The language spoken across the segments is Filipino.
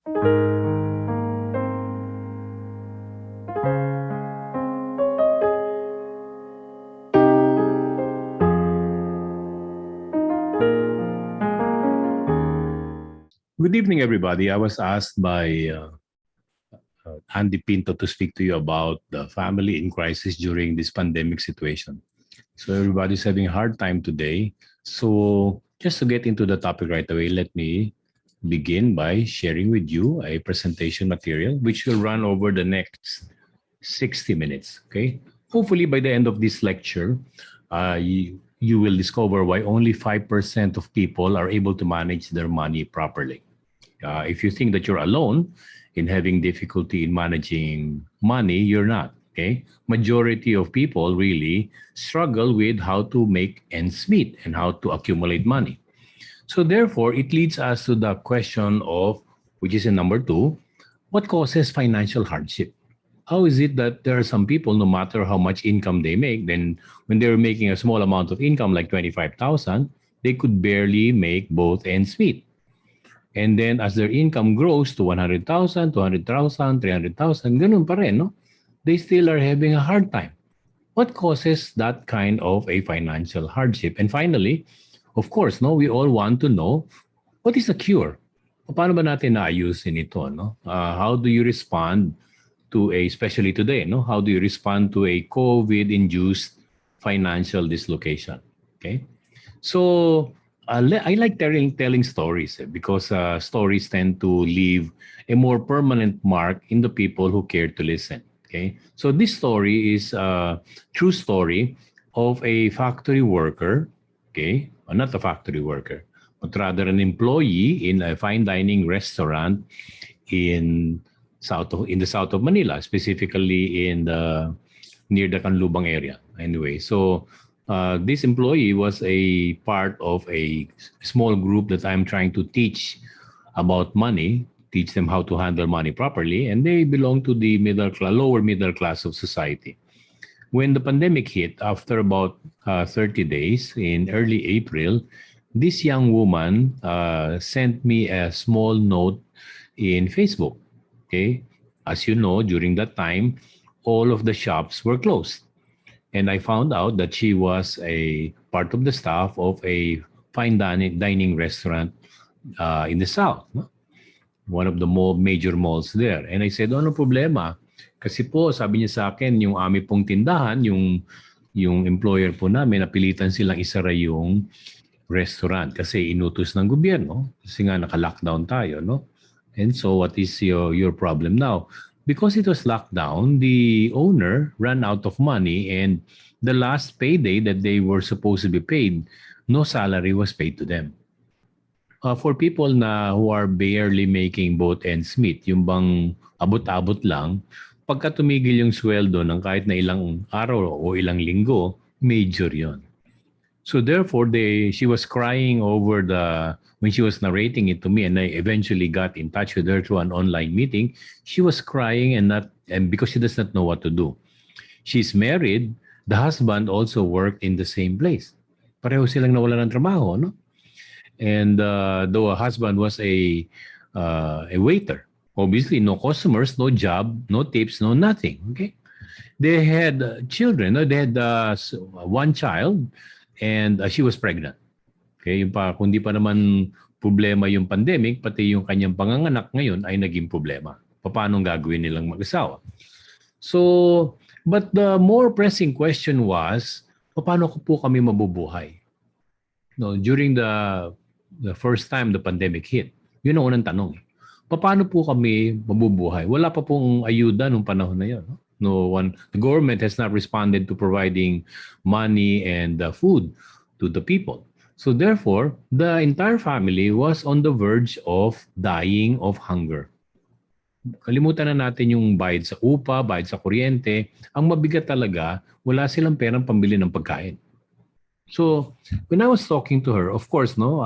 Good evening, everybody. I was asked by Andy Pinto to speak to you about the family in crisis during this pandemic situation. So everybody's having a hard time today. So just to get into the topic right away, let me begin by sharing with you a presentation material which will run over the next 60 minutes. Okay. Hopefully, by the end of this lecture, you will discover why only 5% of people are able to manage their money properly. If you think that you're alone in having difficulty in managing money, you're not. Okay. Majority of people really struggle with how to make ends meet and how to accumulate money. So therefore, it leads us to the question of, which is in number two, what causes financial hardship? How is it that there are some people, no matter how much income they make, then when they're making a small amount of income like 25,000, they could barely make both ends meet. And then as their income grows to 100,000, 200,000, 300,000, ganun pa rin, no? They still are having a hard time. What causes that kind of a financial hardship? And finally, of course, no, we all want to know, what is the cure? Paano ba natin naayusin ito, no? How do you respond to especially today, no? How do you respond to a COVID-induced financial dislocation? Okay? So, I like telling stories because stories tend to leave a more permanent mark in the people who care to listen. Okay, so this story is a true story of a factory worker. Okay, not a factory worker, but rather an employee in a fine dining restaurant in the south of Manila, specifically in the near the Canlubang area. Anyway, so this employee was a part of a small group that I'm trying to teach about money, teach them how to handle money properly, and they belong to the lower middle class of society. When the pandemic hit, after about 30 days in early April, this young woman sent me a small note in Facebook. Okay, as you know, during that time, all of the shops were closed. And I found out that she was a part of the staff of a fine dining restaurant in the South, no? One of the major malls there. And I said, ano problema? Kasi po, sabi niya sa akin, yung aming pong tindahan, yung employer po namin, napilitan silang isara yung restaurant kasi inutos ng gobyerno. Kasi nga naka-lockdown tayo, no? And so what is your problem now? Because it was locked down, the owner ran out of money, and the last payday that they were supposed to be paid, no salary was paid to them. For people who are barely making both ends meet, yung bang abot-abot lang, pagka tumigil yung sweldo ng kahit na ilang araw o ilang linggo, major yon. So therefore, she was crying over when she was narrating it to me, and I eventually got in touch with her through an online meeting. She was crying and because she does not know what to do. She's married. The husband also worked in the same place. Pareho silang nawala ng trabaho, no? And the husband was a waiter. Obviously, no customers, no job, no tips, no nothing. Okay, they had children. No? They had one child. And she was pregnant. Okay, kung di pa naman problema yung pandemic, pati yung kanyang panganganak ngayon ay naging problema. Paano gagawin nilang mag-asawa? So, but the more pressing question was, paano po kami mabubuhay? No, during the first time the pandemic hit, yun ang unang tanong. Paano po kami mabubuhay? Wala pa pong ayuda nung panahon na yun. No one, the government has not responded to providing money and food to the people. So therefore, the entire family was on the verge of dying of hunger. Kalimutan na natin yung bayad sa upa, bayad sa kuryente. Ang mabigat talaga, wala silang perang pambili ng pagkain. So when I was talking to her, of course, no,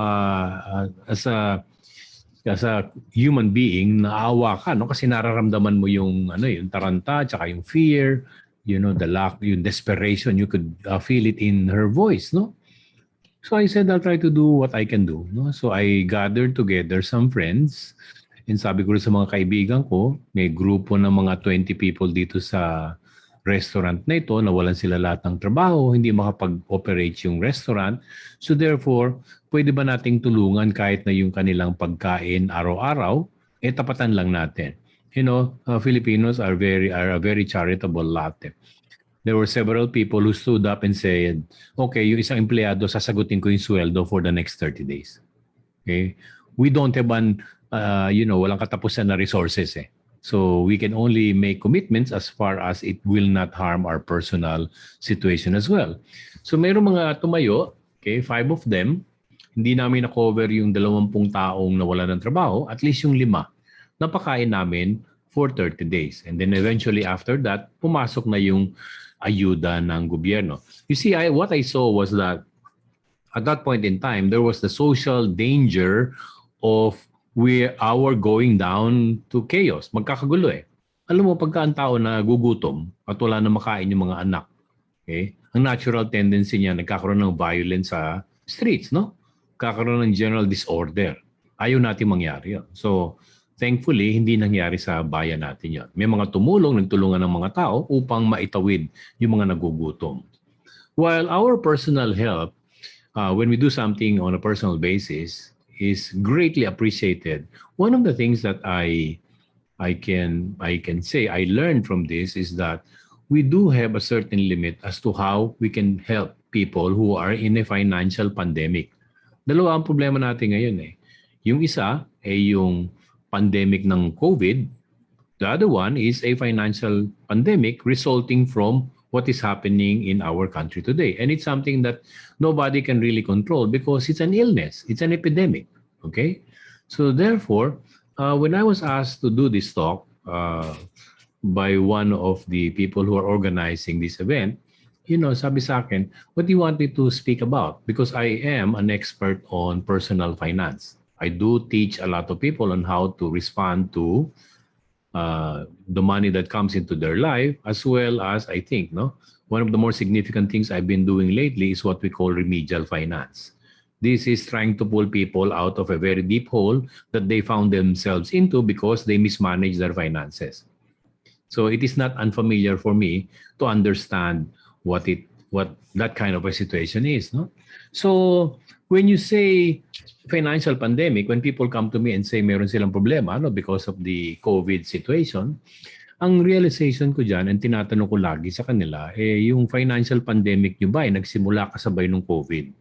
as a human being, naawa ka, no? Kasi nararamdaman mo yung taranta, tsaka yung fear, the lack, yung desperation. You could feel it in her voice, no? So I said, I'll try to do what I can do, no? So I gathered together some friends, And sabi ko rin sa mga kaibigan ko, may grupo ng mga 20 people dito sa restaurant na ito, nawalan sila lahat ng trabaho, hindi makapag-operate yung restaurant. So therefore, pwede ba nating tulungan kahit na yung kanilang pagkain araw-araw, tapatan lang natin. Filipinos are a very charitable lot. There were several people who stood up and said, okay, yung isang empleyado, sasagutin ko yung sweldo for the next 30 days. Okay? We don't have walang katapusan na resources eh. So we can only make commitments as far as it will not harm our personal situation as well. So mayroong mga tumayo, okay, 5 of them, hindi namin na-cover yung 20 taong nawala ng trabaho, at least yung 5, napakain namin for 30 days. And then eventually after that, pumasok na yung ayuda ng gobyerno. You see, what I saw was that at that point in time, there was the social danger of our going down to chaos. Magkakagulo eh. Alam mo, pagka ang tao na gugutom at wala na makain yung mga anak, okay, ang natural tendency niya, nagkakaroon ng violence sa streets, no? Kakaroon ng general disorder. Ayaw natin mangyari yun. So, thankfully, hindi nangyari sa bayan natin yun. May mga nagtulungan ng mga tao upang maitawid yung mga nagugutom. While our personal help, when we do something on a personal basis, is greatly appreciated. One of the things that I can say I learned from this is that we do have a certain limit as to how we can help people who are in a financial pandemic. Dalawa ang problema natin ngayon eh. Yung isa ay yung pandemic ng COVID. The other one is a financial pandemic resulting from what is happening in our country today. And it's something that nobody can really control because it's an illness. It's an epidemic. Okay? So therefore, when I was asked to do this talk by one of the people who are organizing this event, sabi sa akin, what do you want me to speak about? Because I am an expert on personal finance. I do teach a lot of people on how to respond to the money that comes into their life, as well as, I think, one of the more significant things I've been doing lately is what we call remedial finance. This is trying to pull people out of a very deep hole that they found themselves into because they mismanaged their finances. So it is not unfamiliar for me to understand what that kind of a situation is. No? So when you say financial pandemic, when people come to me and say meron silang problema because of the COVID situation, ang realization ko dyan, and tinatanong ko lagi sa kanila, yung financial pandemic nyo ba ay nagsimula kasabay ng COVID?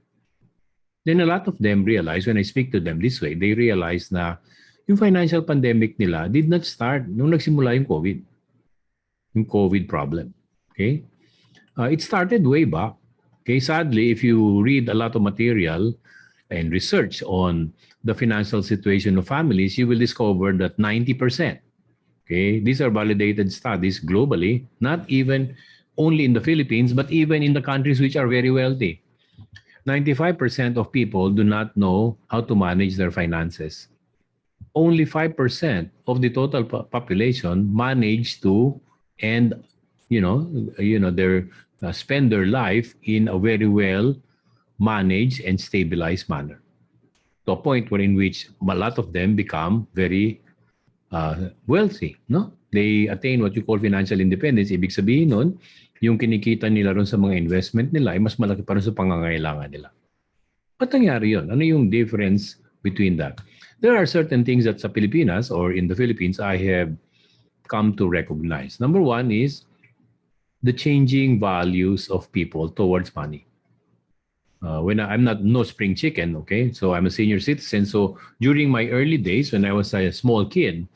Then a lot of them realize, when I speak to them this way, they realize na yung financial pandemic nila did not start nung nagsimula yung COVID problem. Okay? It started way back. Okay, sadly, if you read a lot of material and research on the financial situation of families, you will discover that 90%, okay, these are validated studies globally, not even only in the Philippines, but even in the countries which are very wealthy. 95% of people do not know how to manage their finances. Only 5% of the total population manage to spend their life in a very well managed and stabilized manner, to a point in which a lot of them become very wealthy. No, they attain what you call financial independence. Ibig sabihin nun, yung kinikita nila ron sa mga investment nila ay mas malaki pa rin sa pangangailangan nila. Ba't nangyari yun? Ano yung difference between that? There are certain things that sa Pilipinas or in the Philippines I have come to recognize. Number one is the changing values of people towards money. When I'm not no spring chicken, okay? So I'm a senior citizen. So during my early days when I was a small kid,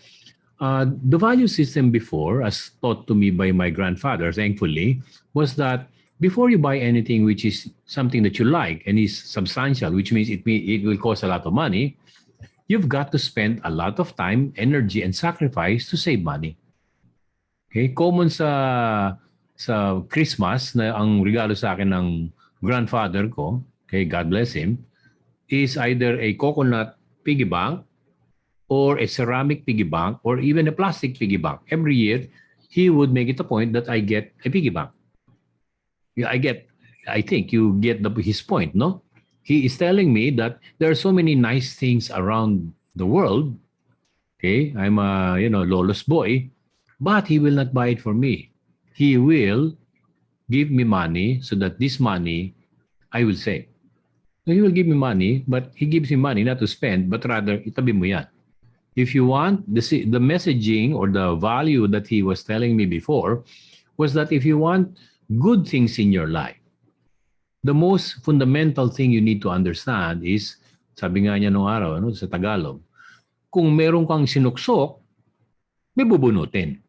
the value system before, as taught to me by my grandfather, thankfully, was that before you buy anything which is something that you like and is substantial, which means it will cost a lot of money, you've got to spend a lot of time, energy, and sacrifice to save money. Okay? Common sa Christmas na ang regalo sa akin ng grandfather ko, okay, God bless him, is either a coconut piggy bank or a ceramic piggy bank or even a plastic piggy bank. Every year, he would make it a point that I get a piggy bank. Yeah, I think you get his point, no? He is telling me that there are so many nice things around the world Okay, I'm a lolo's boy, but he will not buy it for me. He will give me money so that this money I will save. So he will give me money, but he gives me money not to spend, but rather itabi mo yan. If you want the messaging or the value that he was telling me before was that if you want good things in your life, the most fundamental thing you need to understand is, sabi nga niya nung araw sa Tagalog, kung meron kang sinuksok, may bubunutin.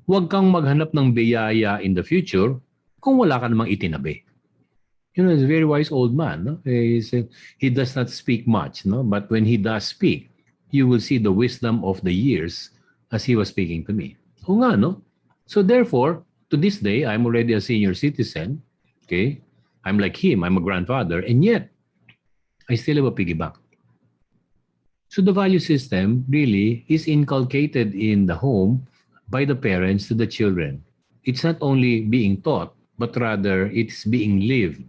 Huwag kang maghanap ng biyaya in the future kung wala ka namang itinabi. He's a very wise old man. No? He does not speak much, no? But when he does speak, you will see the wisdom of the years as he was speaking to me. O nga, no? So therefore, to this day, I'm already a senior citizen. Okay? I'm like him. I'm a grandfather. And yet, I still have a piggy bank. So the value system really is inculcated in the home by the parents to the children. It's not only being taught, but rather it's being lived.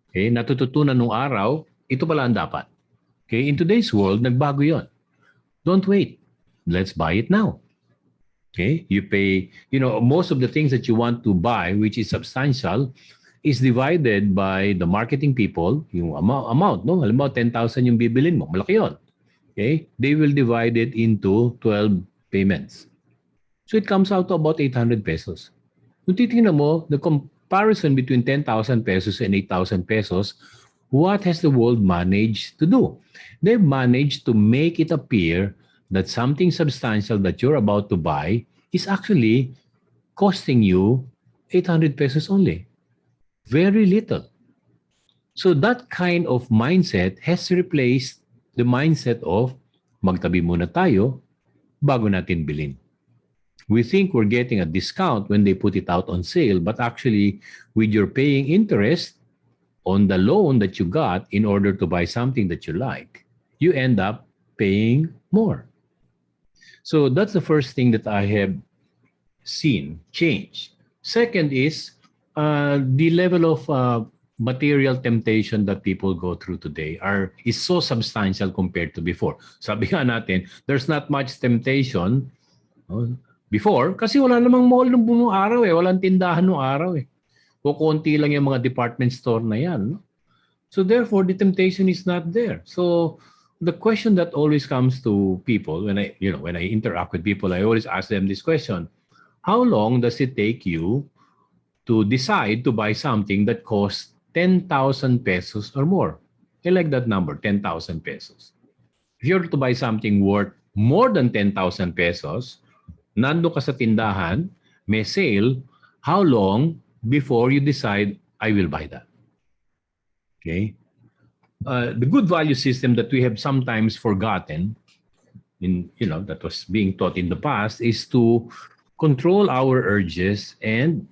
Okay, natututunan nung araw, ito pala ang dapat. Okay, in today's world, nagbago yon. Don't wait. Let's buy it now. Okay, you pay, most of the things that you want to buy, which is substantial, is divided by the marketing people, yung amount, no? Halimbawa, 10,000 yung bibilin mo, malaki yon. Okay, they will divide it into 12 payments. So it comes out to about 800 pesos. Kung titingnan mo, the comparison between 10,000 pesos and 8,000 pesos, what has the world managed to do? They've managed to make it appear that something substantial that you're about to buy is actually costing you 800 pesos only. Very little. So that kind of mindset has replaced the mindset of magtabi muna tayo bago natin bilhin. We think we're getting a discount when they put it out on sale, but actually, with your paying interest on the loan that you got in order to buy something that you like, you end up paying more. So that's the first thing that I have seen change. Second is the level of material temptation that people go through today is so substantial compared to before. Sabi nga natin, there's not much temptation before, kasi wala namang mall nung buong araw walang tindahan nung araw O konti lang yung mga department store na yan. No? So therefore, the temptation is not there. So the question that always comes to people when I interact with people, I always ask them this question: how long does it take you to decide to buy something that costs 10,000 pesos or more? I like that number, 10,000 pesos. If you're to buy something worth more than 10,000 pesos, nando ka sa tindahan, may sale, how long before you decide, I will buy that? Okay? The good value system that we have sometimes forgotten, that was being taught in the past, is to control our urges and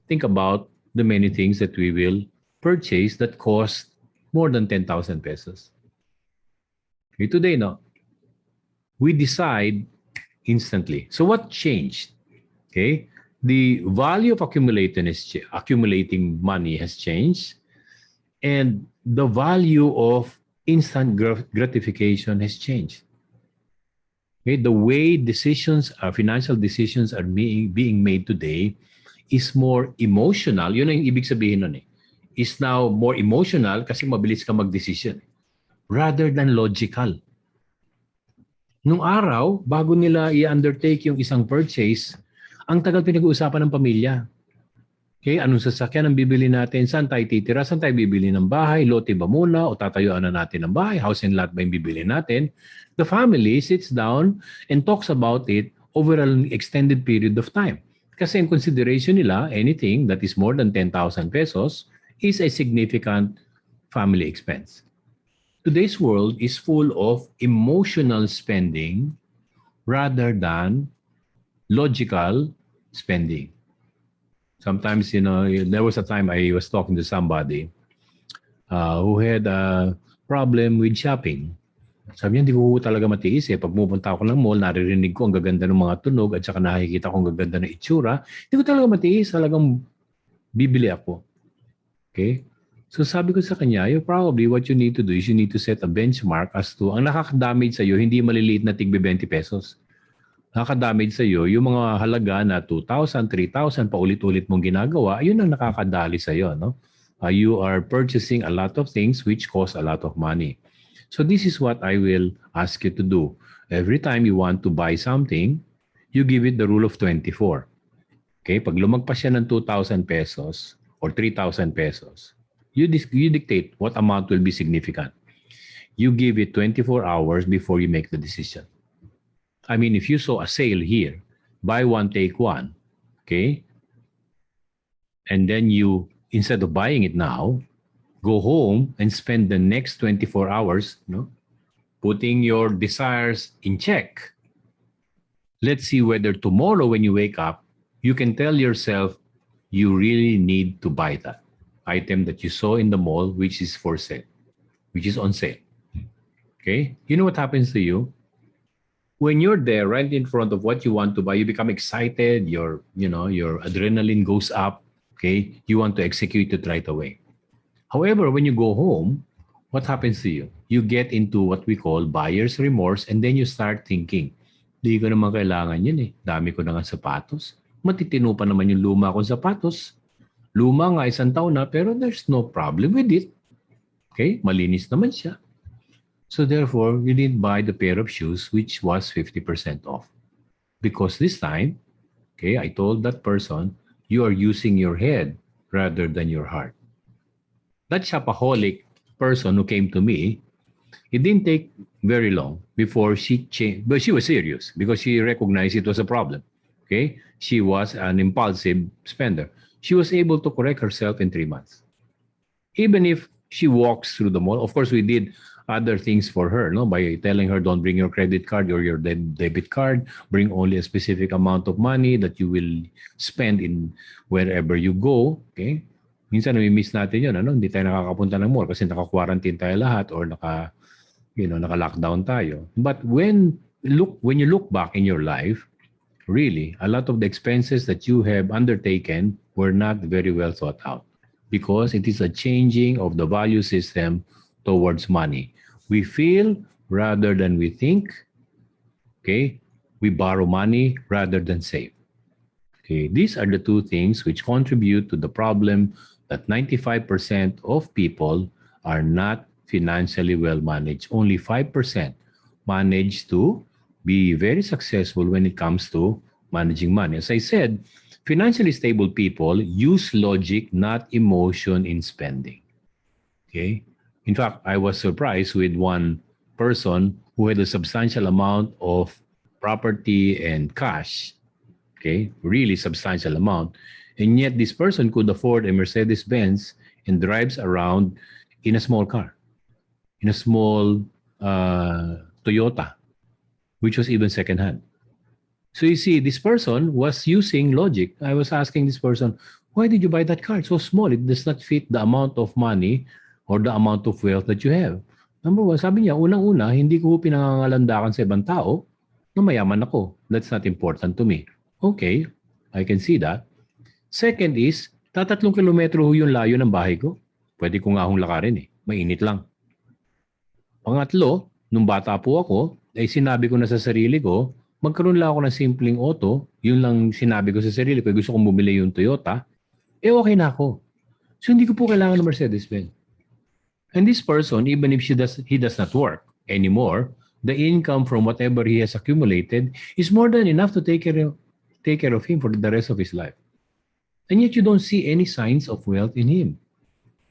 think about the many things that we will purchase that cost more than 10,000 pesos. Okay, today, we decide instantly. So what changed? Okay, the value of accumulating money has changed, and the value of instant gratification has changed. Okay, the way financial decisions are being made today is more emotional. Yun ang ibig sabihin nun is now more emotional kasi mabilis ka mag-decision rather than logical. Nung araw, bago nila i-undertake yung isang purchase, ang tagal pinag-uusapan ng pamilya. Okay, anong sasakyan ang bibili natin? Saan tayo titira? Saan tayo bibili ng bahay? Lote ba muna? O tatayuan na natin ng bahay? House and lot ba yung bibili natin? The family sits down and talks about it over an extended period of time. Kasi in consideration nila, anything that is more than 10,000 pesos is a significant family expense. Today's world is full of emotional spending rather than logical spending. Sometimes, there was a time I was talking to somebody who had a problem with shopping. Sabi niya, hindi ko talaga matiis Pag pupunta ako ng mall, naririnig ko ang gaganda ng mga tunog at saka nakikita ko ang gaganda ng itsura. Hindi ko talaga matiis. Talagang bibili ako. Okay? So sabi ko sa kanya, probably what you need to do is you need to set a benchmark as to ang nakaka-damage sa'yo, hindi maliliit na tigbe 20 pesos. Nakaka-damage sa'yo, yung mga halaga na 2,000, 3,000, paulit-ulit mong ginagawa, yun ang nakakadali sa'yo. No? You are purchasing a lot of things which cost a lot of money. So this is what I will ask you to do. Every time you want to buy something, you give it the rule of 24. Okay? Pag lumagpas siya ng 2,000 pesos or 3,000 pesos, you dictate what amount will be significant. You give it 24 hours before you make the decision. I mean, if you saw a sale here, buy one, take one, okay? And then you, instead of buying it now, go home and spend the next 24 hours, putting your desires in check. Let's see whether tomorrow when you wake up, you can tell yourself you really need to buy that item that you saw in the mall, which is for sale, which is on sale. Okay? You know what happens to you? When you're there right in front of what you want to buy, you become excited, your adrenaline goes up, okay? You want to execute it right away. However, when you go home, what happens to you? You get into what we call buyer's remorse and then you start thinking, di ko naman kailangan yun eh. Dami ko na nga sapatos. Matitino pa naman yung luma kong sapatos. Luma nga, 1 taon na, pero there's no problem with it. Okay? Malinis naman siya. So therefore, you didn't buy the pair of shoes which was 50% off. Because this time, okay, I told that person, you are using your head rather than your heart. That shopaholic person who came to me, it didn't take very long before she changed. But she was serious because she recognized it was a problem. Okay? She was an impulsive spender. She was able to correct herself in 3 months. Even if she walks through the mall, of course, we did other things for her, by telling her don't bring your credit card or your debit card, bring only a specific amount of money that you will spend in wherever you go. Okay? Minsan nami-miss natin yun, hindi tayo nakakapunta ng mall kasi naka-quarantine tayo lahat or naka-lockdown tayo. But when you look back in your life, really, a lot of the expenses that you have undertaken were not very well thought out because it is a changing of the value system towards money. We feel rather than we think. Okay? We borrow money rather than save. Okay? These are the two things which contribute to the problem that 95% of people are not financially well managed. Only 5% manage to be very successful when it comes to managing money. As I said, financially stable people use logic, not emotion in spending. Okay? In fact, I was surprised with one person who had a substantial amount of property and cash. Okay? Really substantial amount. And yet this person could afford a Mercedes-Benz and drives around in a small car. In a small Toyota, which was even secondhand. So you see, this person was using logic. I was asking this person, why did you buy that car? It's so small. It does not fit the amount of money or the amount of wealth that you have. Number one, sabi niya, unang-una, hindi ko pinangangalandakan sa ibang tao na mayaman ako. That's not important to me. Okay, I can see that. Second is, 3 kilometro yung layo ng bahay ko. Pwede ko nga hong lakarin eh. Mainit lang. Pangatlo, nung bata po ako, ay sinabi ko na sa sarili ko, magkaroon lang ako ng simpleng auto, yun lang sinabi ko sa sarili ko, gusto kong bumili yung Toyota, okay na ako. So hindi ko po kailangan ng Mercedes-Benz. And this person, even if he does not work anymore, the income from whatever he has accumulated is more than enough to take care of him for the rest of his life. And yet you don't see any signs of wealth in him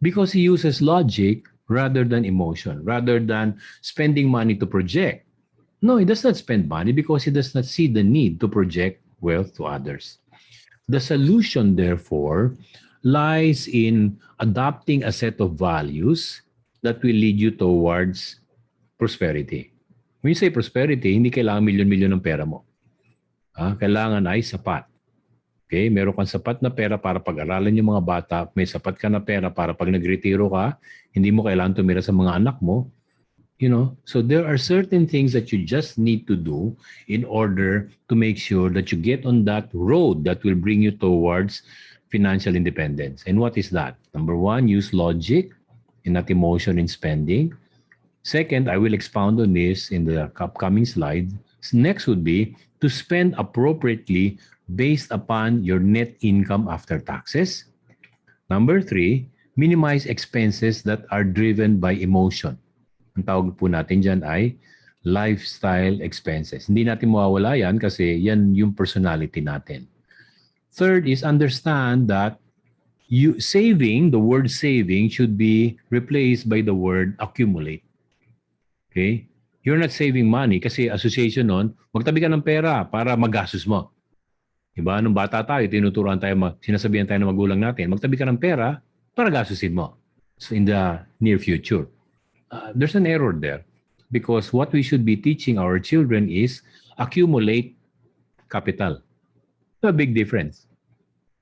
because he uses logic rather than emotion, rather than spending money to project. No, he does not spend money because he does not see the need to project wealth to others. The solution, therefore, lies in adopting a set of values that will lead you towards prosperity. When you say prosperity, hindi kailangan milyon-milyon ng pera mo. Kailangan ay sapat. Okay? Meron kang sapat na pera para pag-aralan yung mga bata. May sapat ka na pera para pag nagretiro ka, hindi mo kailangan tumira sa mga anak mo. So there are certain things that you just need to do in order to make sure that you get on that road that will bring you towards financial independence. And what is that? Number one, use logic. and not emotion in spending. Second, I will expound on this in the upcoming slide. Next would be to spend appropriately based upon your net income after taxes. Number three, minimize expenses that are driven by emotion. Ang tawag po natin dyan ay lifestyle expenses. Hindi natin mawawala yan kasi yan yung personality natin. Third is understand that the word saving should be replaced by the word accumulate. Okay? You're not saving money kasi association nun, magtabi ka ng pera para magastos mo. Diba? Nung bata tayo, tinuturuan tayo, sinasabihan tayo ng magulang natin, magtabi ka ng pera para gastusin mo. So in the near future. There's an error there because what we should be teaching our children is accumulate capital. A big difference.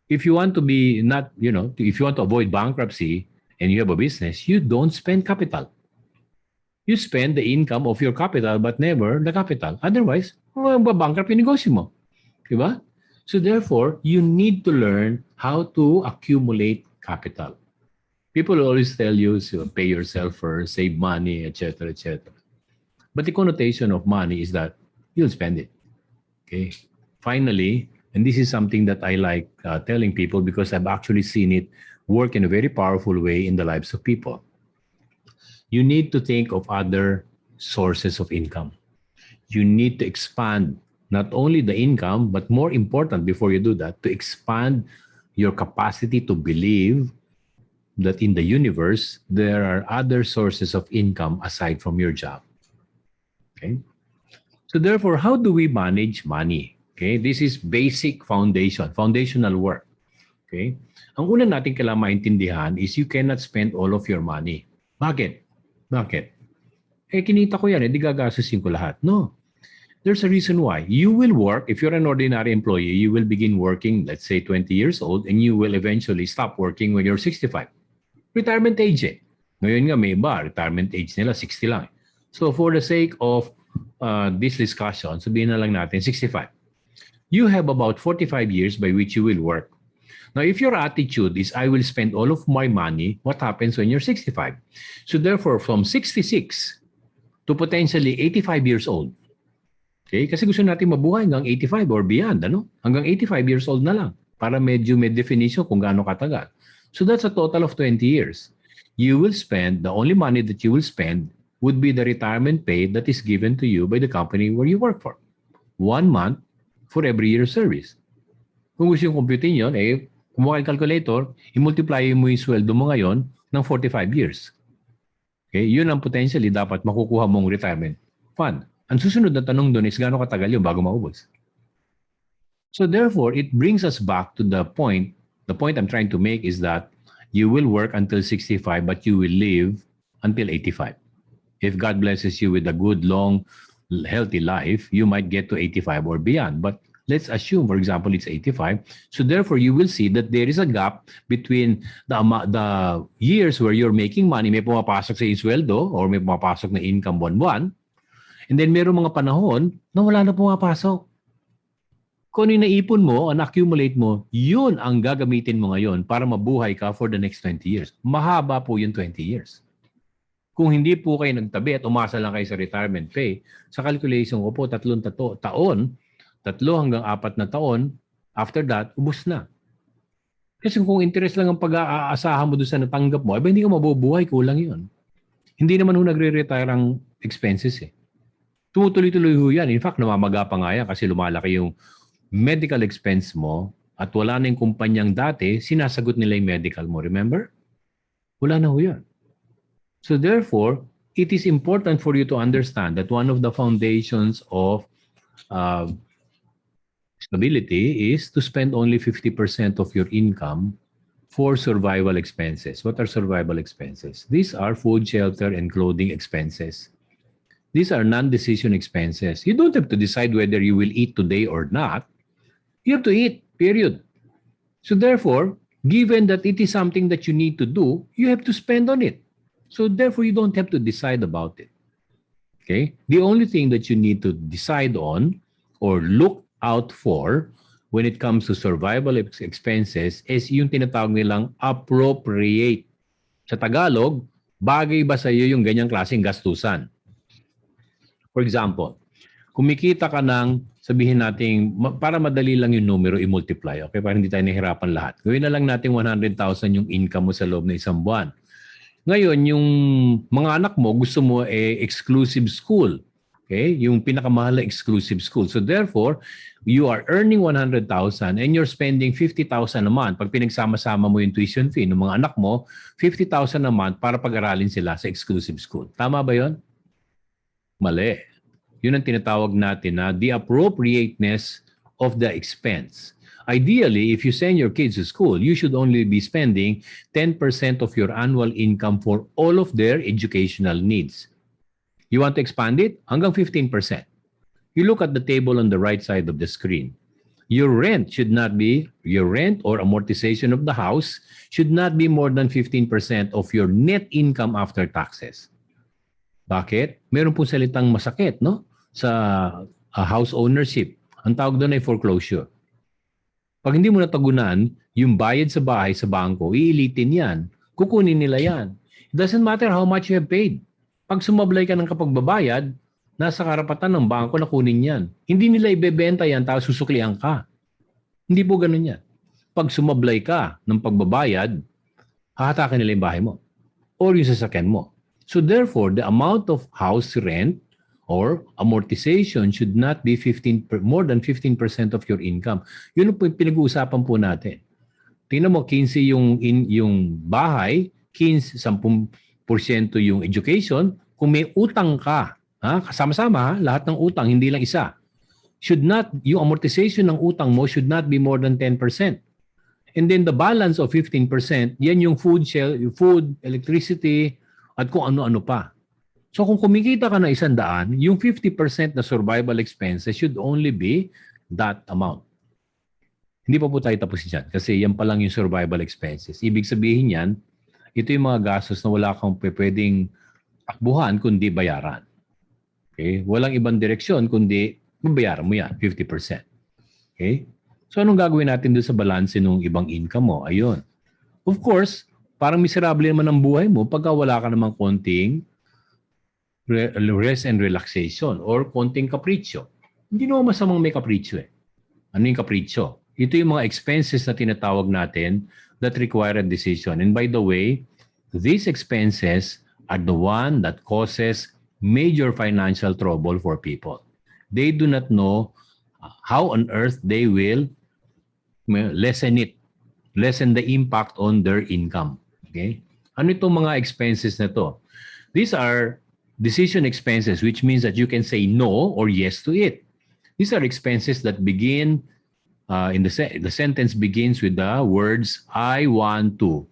If you want to be not, if you want to avoid bankruptcy and you have a business, you don't spend capital. You spend the income of your capital but never the capital. Otherwise, bankrupt yung negosyo mo. Diba? So therefore, you need to learn how to accumulate capital. People always tell you to pay yourself first, save money, etc., etc. But the connotation of money is that you'll spend it. Okay. Finally, and this is something that I like telling people because I've actually seen it work in a very powerful way in the lives of people. You need to think of other sources of income. You need to expand not only the income, but more important before you do that, to expand your capacity to believe that in the universe, there are other sources of income aside from your job. Okay? So therefore, how do we manage money? Okay? This is basic foundational work. Okay? Ang una natin kailangan maintindihan is you cannot spend all of your money. Bakit? Kinita ko yan, di gagastusin ko lahat. No. There's a reason why. You will work, if you're an ordinary employee, you will begin working, let's say 20 years old, and you will eventually stop working when you're 65. Retirement age eh. Ngayon nga may iba, retirement age nila 60 lang. So for the sake of this discussion, sabihin na lang natin 65. You have about 45 years by which you will work. Now, if your attitude is, I will spend all of my money, what happens when you're 65? So therefore, from 66 to potentially 85 years old, okay? Kasi gusto natin mabuhay hanggang 85 or beyond, ano? Hanggang 85 years old na lang para medyo may definition kung gaano katagal. So that's a total of 20 years. You will spend, the only money that you will spend would be the retirement pay that is given to you by the company where you work for. 1 month for every year of service. Kung gusto yung computing yun, kumuha yung calculator, i-multiply mo yung sweldo mo ngayon ng 45 years. Okay? Yun ang potentially dapat makukuha mong retirement fund. Ang susunod na tanong doon is gaano katagal yun bago maubos. So therefore, it brings us back to the point. The point I'm trying to make is that you will work until 65 but you will live until 85. If God blesses you with a good, long, healthy life, you might get to 85 or beyond. But let's assume, for example, it's 85. So therefore, you will see that there is a gap between the years where you're making money, may pumapasok sa sweldo or may pumapasok na income buwan-buwan. And then mayroong mga panahon na wala na pumapasok. Kung ano yung naipon mo, accumulate mo, yun ang gagamitin mo ngayon para mabuhay ka for the next 20 years. Mahaba po yung 20 years. Kung hindi po kayo nagtabi at umasa lang kayo sa retirement pay, sa calculation ko po, 3 taon, 3 hanggang 4 na taon, after that, ubos na. Kasi kung interest lang ang pag-aasahan mo doon sa natanggap mo, hindi ka mabubuhay, kulang yun. Hindi naman ho nagre-retire ang expenses eh. Tumutuloy-tuloy ho yan. In fact, namamaga pa nga yan kasi lumalaki yung medical expense mo at wala na yung kumpanyang dati, sinasagot nila yung medical mo. Remember? Wala na ho yan. So therefore, it is important for you to understand that one of the foundations of stability is to spend only 50% of your income for survival expenses. What are survival expenses? These are food, shelter, and clothing expenses. These are non-decision expenses. You don't have to decide whether you will eat today or not. You have to eat, period. So therefore, given that it is something that you need to do, you have to spend on it. So therefore, you don't have to decide about it. Okay? The only thing that you need to decide on or look out for when it comes to survival expenses is yung tinatawag nilang appropriate. Sa Tagalog, Bagay ba sa iyo yung ganyang klaseng gastusan? For example, kumikita ka ng, sabihin natin, para madali lang yung numero, i-multiply. Okay? Para hindi tayo nahihirapan lahat. Gawin na lang natin 100,000 yung income mo sa loob ng isang buwan. Ngayon, yung mga anak mo, gusto mo exclusive school. Okay? Yung pinakamahal na exclusive school. So therefore, you are earning 100,000 and you're spending 50,000 a month. Pag pinagsama-sama mo yung tuition fee ng mga anak mo, 50,000 a month para pag-aralin sila sa exclusive school. Tama ba yon? Mali. Yun ang tinatawag natin na the appropriateness of the expense. Ideally, if you send your kids to school, you should only be spending 10% of your annual income for all of their educational needs. You want to expand it? Hanggang 15%. You look at the table on the right side of the screen. Your rent or amortization of the house should not be more than 15% of your net income after taxes. Bakit? Meron pong salitang masakit, no? Sa house ownership. Ang tawag doon ay foreclosure. Pag hindi mo natagunan, yung bayad sa bahay sa bangko, iilitin yan. Kukunin nila yan. It doesn't matter how much you have paid. Pag sumablay ka ng kapagbabayad, nasa karapatan ng bangko na kunin yan. Hindi nila ibebenta yan, tapos susuklihan ka. Hindi po ganun yan. Pag sumablay ka ng pagbabayad, hahatakin nila yung bahay mo or yung sasakyan mo. So therefore, the amount of house rent or amortization should not be more than 15% of your income. Yun po yung pinag-uusapan po natin. Tingnan mo, 15 yung bahay, 15, 10% yung education. Kung may utang ka, kasama-sama, lahat ng utang, hindi lang isa. Yung amortization ng utang mo should not be more than 10%. And then the balance of 15%, yan yung food, electricity, at kung ano-ano pa. So kung kumikita ka na 100, yung 50% na survival expenses should only be that amount. Hindi pa po tayo tapos dyan kasi yan pa lang yung survival expenses. Ibig sabihin yan, ito yung mga gastos na wala kang pwedeng takbuhan kundi bayaran. Okay? Walang ibang direksyon kundi babayaran mo yan, 50%. Okay? So anong gagawin natin doon sa balance ng ibang income mo? Ayun. Of course, parang miserable naman ang buhay mo pagka wala ka namang konting rest and relaxation or konting kapritsyo. Hindi naman masamang may kapritsyo eh. Ano yung kapritsyo? Ito yung mga expenses na tinatawag natin that require a decision. And by the way, these expenses are the one that causes major financial trouble for people. They do not know how on earth they will lessen the impact on their income. Okay? Ano itong mga expenses na to? These are decision expenses, which means that you can say no or yes to it. These are expenses that begin, the sentence begins with the words, I want to.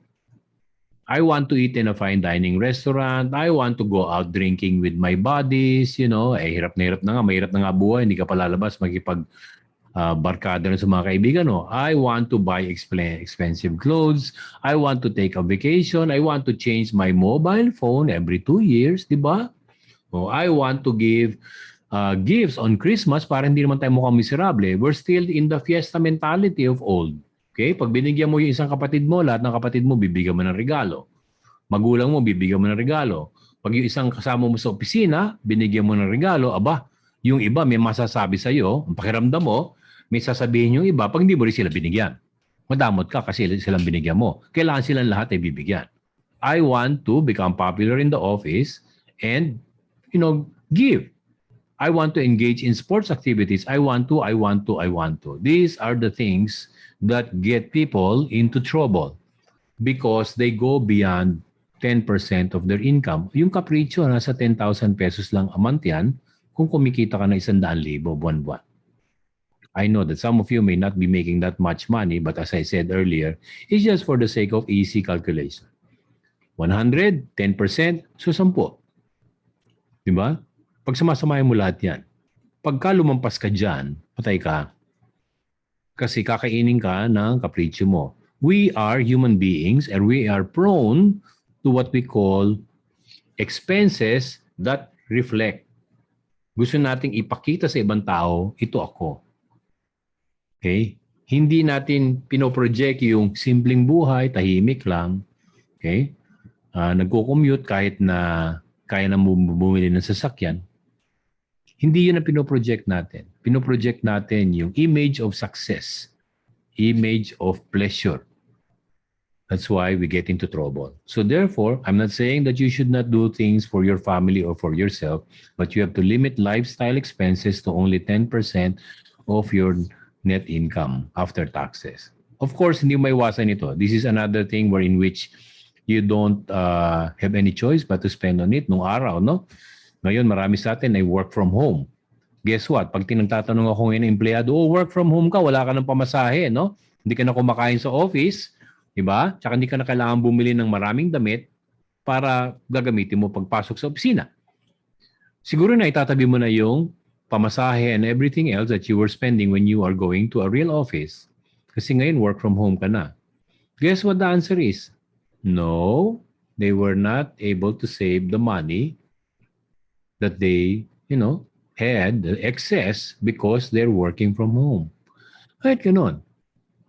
I want to eat in a fine dining restaurant. I want to go out drinking with my buddies. Hirap na nga. Mahirap na nga buhay. Hindi ka palalabas, barkada na sa mga kaibigan. No? I want to buy expensive clothes. I want to take a vacation. I want to change my mobile phone every 2 years. Diba? I want to give gifts on Christmas para hindi naman tayo mukhang miserable. We're still in the fiesta mentality of old. Okay? Pag binigyan mo yung isang kapatid mo, lahat ng kapatid mo, bibigyan mo ng regalo. Magulang mo, bibigyan mo ng regalo. Pag yung isang kasama mo sa opisina, binigyan mo ng regalo, yung iba may masasabi sa'yo, ang pakiramdam mo, may sasabihin yung iba, pag hindi mo rin sila binigyan. Madamot ka kasi silang binigyan mo. Kailangan silang lahat ay bibigyan. I want to become popular in the office and, give. I want to engage in sports activities. I want to. These are the things that get people into trouble because they go beyond 10% of their income. Yung kapritsyo, nasa 10,000 pesos lang a month yan kung kumikita ka na 100,000 buwan-buwan. I know that some of you may not be making that much money, but as I said earlier, it's just for the sake of easy calculation. 100, 10%, so 10. Diba? Pag sumasamahin mo lahat yan, pagka lumampas ka dyan, patay ka. Kasi kakainin ka ng kapritsyo mo. We are human beings and we are prone to what we call expenses that reflect. Gusto nating ipakita sa ibang tao, ito ako. Okay? Hindi natin pinoproject yung simpleng buhay, tahimik lang. Okay? nagko-commute kahit na kaya na bumili ng sasakyan, hindi yun ang pinoproject natin. Pinoproject natin yung image of success, image of pleasure. That's why we get into trouble. So therefore, I'm not saying that you should not do things for your family or for yourself, but you have to limit lifestyle expenses to only 10% of your net income after taxes. Of course, hindi mo maiwasan ito. This is another thing in which you don't have any choice but to spend on it nung araw, no? Ngayon, marami sa atin ay work from home. Guess what? Pag tinagtatanong ako ngayon ng empleyado, work from home ka, wala ka ng pamasahe, no? Hindi ka na kumakain sa office, di ba? Tsaka hindi ka na kailangan bumili ng maraming damit para gagamitin mo pagpasok sa opisina. Siguro na itatabi mo na yung pamasahe and everything else that you were spending when you are going to a real office. Kasi ngayon, work from home ka na. Guess what the answer is? No, they were not able to save the money that they, had the excess because they're working from home. Kahit ganon.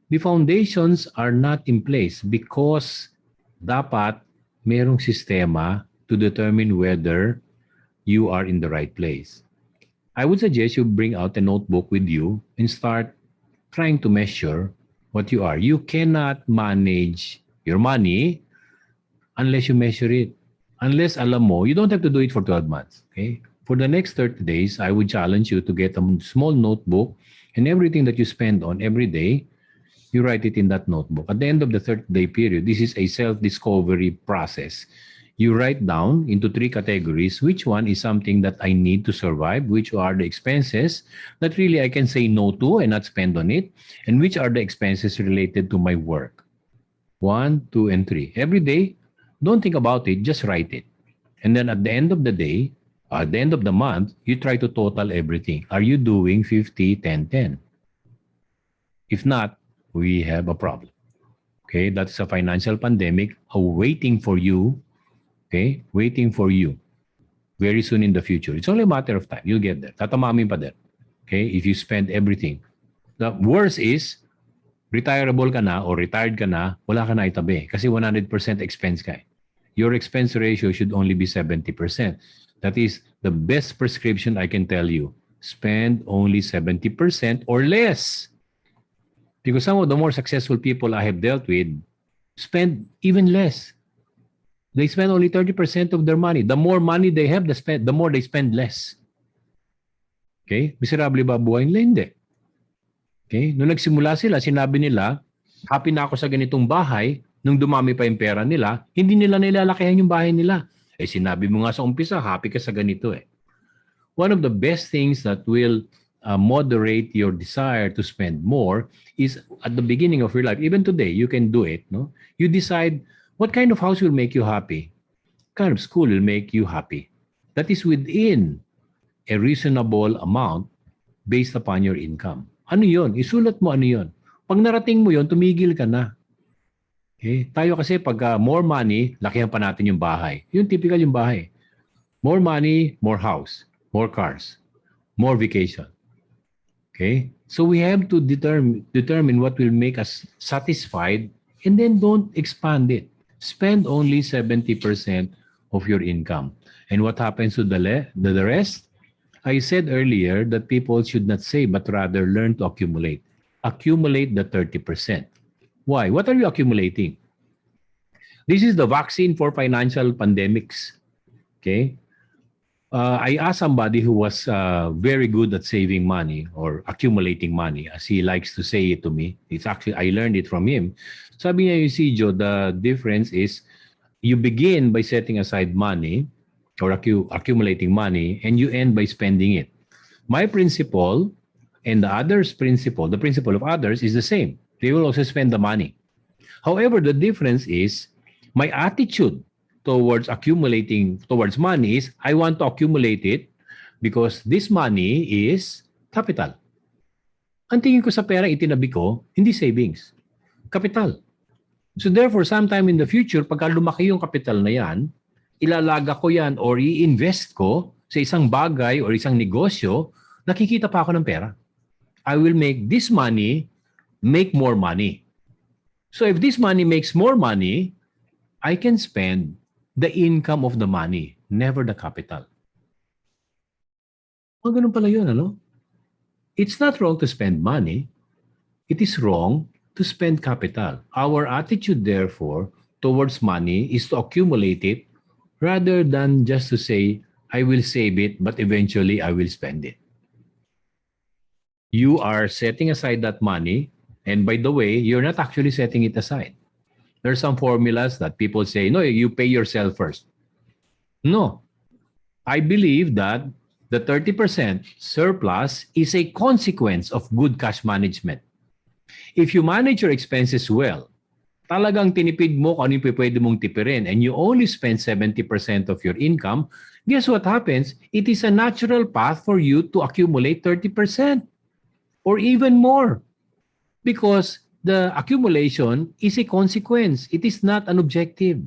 The foundations are not in place because dapat merong sistema to determine whether you are in the right place. I would suggest you bring out a notebook with you and start trying to measure what you are. You cannot manage your money unless you measure it. Unless alam mo, you don't have to do it for 12 months. Okay? For the next 30 days, I would challenge you to get a small notebook and everything that you spend on every day, you write it in that notebook. At the end of the 30-day period, this is a self-discovery process. You write down into 3 categories which one is something that I need to survive, which are the expenses that really I can say no to and not spend on it, and which are the expenses related to my work. 1, 2, and 3. Every day, don't think about it, just write it. And then at the end of the day, at the end of the month, you try to total everything. Are you doing 50, 10, 10? If not, we have a problem. Okay, that's a financial pandemic waiting for you. Okay, waiting for you very soon in the future. It's only a matter of time. You'll get there. Tatamamin pa din. Okay, if you spend everything. The worst is, retireable ka na or retired ka na, wala ka na itabi kasi 100% expense ka. Your expense ratio should only be 70%. That is the best prescription I can tell you. Spend only 70% or less. Because some of the more successful people I have dealt with spend even less. They spend only 30% of their money. The more money they have, the more they spend less. Okay? Miserable ba buhay nila? Hindi. Okay? Nung nagsimula sila, sinabi nila, happy na ako sa ganitong bahay. Nung dumami pa yung pera nila, hindi nila nilalakihan yung bahay nila. Sinabi mo nga sa umpisa, happy ka sa ganito eh. One of the best things that will moderate your desire to spend more is at the beginning of your life. Even today, you can do it. No? You decide what kind of house will make you happy. What kind of school will make you happy. That is within a reasonable amount based upon your income. Ano yon? Isulat mo ano yon. Pag narating mo yon, tumigil ka na. Okay? Tayo kasi pag more money, lakihan pa natin yung bahay. Yung typical yung bahay. More money, more house, more cars, more vacation. Okay? So we have to determine what will make us satisfied and then don't expand it. Spend only 70% of your income. And what happens to the rest? I said earlier that people should not save but rather learn to accumulate. Accumulate the 30%. Why? What are you accumulating? This is the vaccine for financial pandemics. Okay? I asked somebody who was very good at saving money or accumulating money, as he likes to say it to me. It's actually, I learned it from him. Sabi niya, you see, Joe, the difference is you begin by setting aside money or accumulating money and you end by spending it. My principle and the others' principle, the principle of others is the same. They will also spend the money. However, the difference is my attitude towards money is I want to accumulate it because this money is capital. Ang tingin ko sa pera itinabi ko, hindi savings. Capital. So therefore, sometime in the future, pagka lumaki yung capital na yan, ilalaga ko yan or i-invest ko sa isang bagay or isang negosyo, nakikita pa ako ng pera. I will make this money make more money. So if this money makes more money, I can spend the income of the money, never the capital. Ganun pala yun, ano? It's not wrong to spend money. It is wrong to spend capital. Our attitude, therefore, towards money is to accumulate it rather than just to say, I will save it, but eventually I will spend it. You are setting aside that money, and by the way, you're not actually setting it aside. There are some formulas that people say, no, you pay yourself first. No. I believe that the 30% surplus is a consequence of good cash management. If you manage your expenses well, talagang tinipid mo kung ano yung pwede mong tipirin and you only spend 70% of your income, guess what happens? It is a natural path for you to accumulate 30% or even more because the accumulation is a consequence. It is not an objective.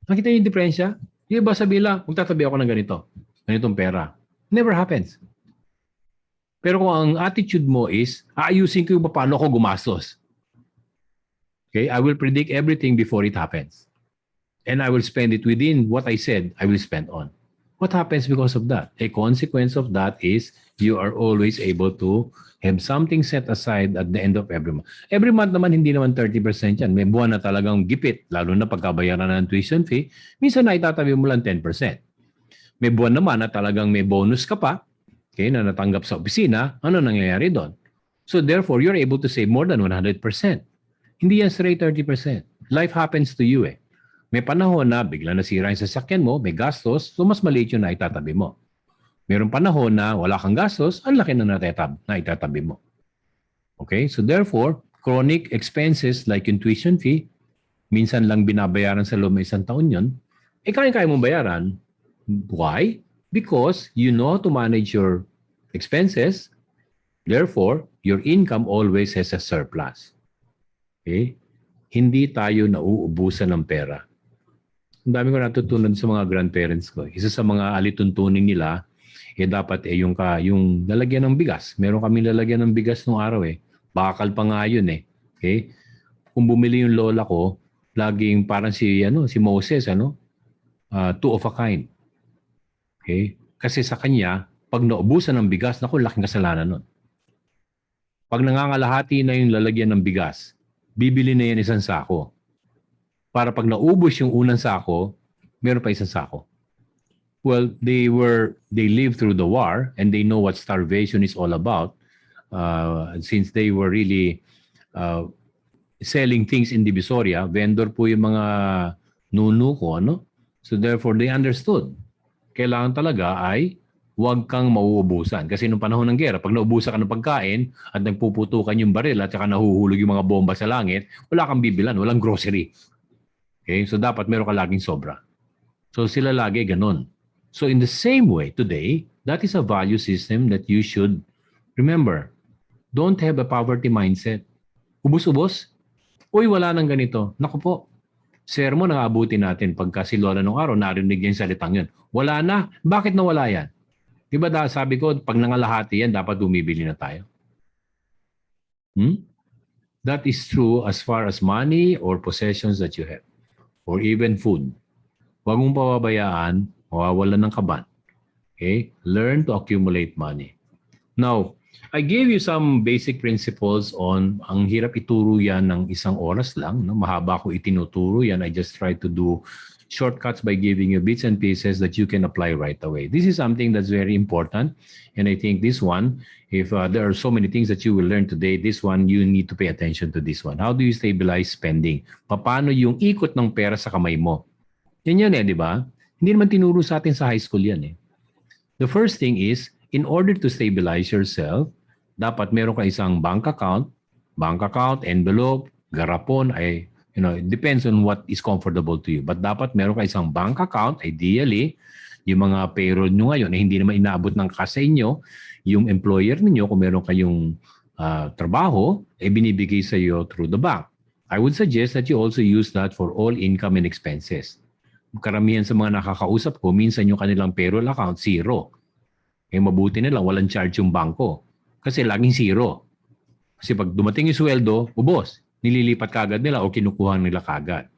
Nakita niyo yung diferensya? Di ba sabihin lang, magtatabi ako ng ganitong pera. Never happens. Pero kung ang attitude mo is, aayusin ko yung paano ako gumastos. Okay, I will predict everything before it happens. And I will spend it within what I said I will spend on. What happens because of that? A consequence of that is you are always able to have something set aside at the end of every month. Every month naman, hindi naman 30% yan. May buwan na talagang gipit, lalo na pagkabayaran ng tuition fee. Minsan na itatabi mo lang 10%. May buwan naman na talagang may bonus ka pa, okay, na natanggap sa opisina, ano nangyayari doon? So therefore, you're able to save more than 100%. Hindi yan straight 30%. Life happens to you eh. May panahon na bigla nasira yung sasakyan mo, may gastos, so mas maliit yung naitatabi mo. Mayroong panahon na wala kang gastos, ang laki na naitatabi mo. Okay? So therefore, chronic expenses like yung tuition fee, minsan lang binabayaran sa loob ng isang taon yun, kaya mong bayaran. Why? Because you know how to manage your expenses. Therefore, your income always has a surplus. Okay? Hindi tayo nauubusan ng pera. Ang dami ko natutunan sa mga grandparents ko. Isa sa mga alituntunin nila, dapat yung lalagyan ng bigas. Meron kami lalagyan ng bigas nung araw eh. Bakal pa nga yun eh. Okay? Kung bumili yung lola ko, laging parang si Moses, two of a kind. Okay? Kasi sa kanya, pag naubusan ng bigas, naku, laking kasalanan nun. Pag nangangalahati na yung lalagyan ng bigas, bibili na yan isang sako. Para pag naubos yung unang sako, meron pa isang sako. Well, they lived through the war and they know what starvation is all about since they were really selling things in Divisoria. Vendor po yung mga nunu ko, So therefore, they understood. Kailangan talaga ay huwag kang mauubusan. Kasi nung panahon ng gera, pag naubusan ka ng pagkain at nagpuputukan yung baril at saka nahuhulog yung mga bomba sa langit, wala kang bibilan, walang grocery. Okay? So dapat meron ka laging sobra. So sila lagi ganun. So in the same way, today, that is a value system that you should remember. Don't have a poverty mindset. Ubus-ubos? Uy, wala nang ganito. Naku po, sermon ang abutin natin pagka si Lola nung araw, narinig yung salitang yun. Wala na. Bakit nawala yan? Diba sabi ko, pag nangalahati yan, dapat bumibili na tayo. That is true as far as money or possessions that you have. Or even food. Huwag mong pababayaan, mawawalan ng kaban. Okay? Learn to accumulate money. Now, I gave you some basic principles on ang hirap ituro yan ng isang oras lang. Mahaba ko itinuturo yan. I just try to do shortcuts by giving you bits and pieces that you can apply right away. This is something that's very important. And I think this one, if there are so many things that you will learn today, this one, you need to pay attention to this one. How do you stabilize spending? Paano yung ikot ng pera sa kamay mo? Yan di ba? Hindi naman tinuro sa atin sa high school yan eh. The first thing is, in order to stabilize yourself, dapat meron ka isang bank account, envelope, garapon, it depends on what is comfortable to you. But dapat meron ka isang bank account, ideally, yung mga payroll nyo ngayon, hindi naman inaabot ng cash sa inyo, yung employer ninyo, kung meron kayong trabaho, binibigay sa iyo through the bank. I would suggest that you also use that for all income and expenses. Karamihan sa mga nakakausap ko, minsan yung kanilang payroll account, zero. Mabuti na lang, walang charge yung bangko. Kasi laging zero. Kasi pag dumating yung sweldo, ubos. Nililipat kagad nila o kinukuha nila kagad.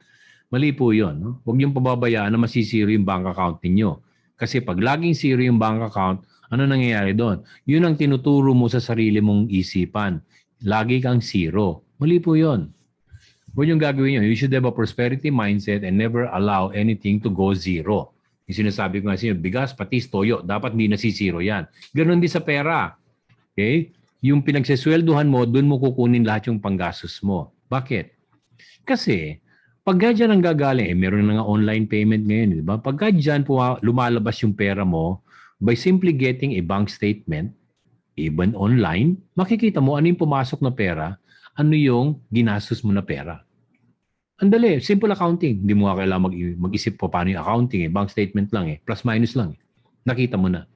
Mali po yun. No? Huwag niyong pababayaan na masisiro yung bank account ninyo. Kasi pag laging zero yung bank account, ano nangyayari doon? Yun ang tinuturo mo sa sarili mong isipan. Lagi kang zero. Mali po yun. Huwag yung gagawin yun. You should have a prosperity mindset and never allow anything to go zero. Yung sinasabi ko nga sa inyo, bigas, patis, toyo, dapat hindi nasisiro yan. Ganon din sa pera. Okay? Yung pinagsesweldohan mo, doon mo kukunin lahat yung panggastos mo. Bakit? Kasi, pagka dyan ang gagaling, meron na nga online payment ngayon, di ba? Pagka dyan lumalabas yung pera mo, by simply getting a bank statement, even online, makikita mo ano yung pumasok na pera, ano yung ginastos mo na pera. Andali, simple accounting. Hindi mo nga kailangan mag-isip pa paano yung accounting. Bank statement lang plus minus lang. Nakita mo na.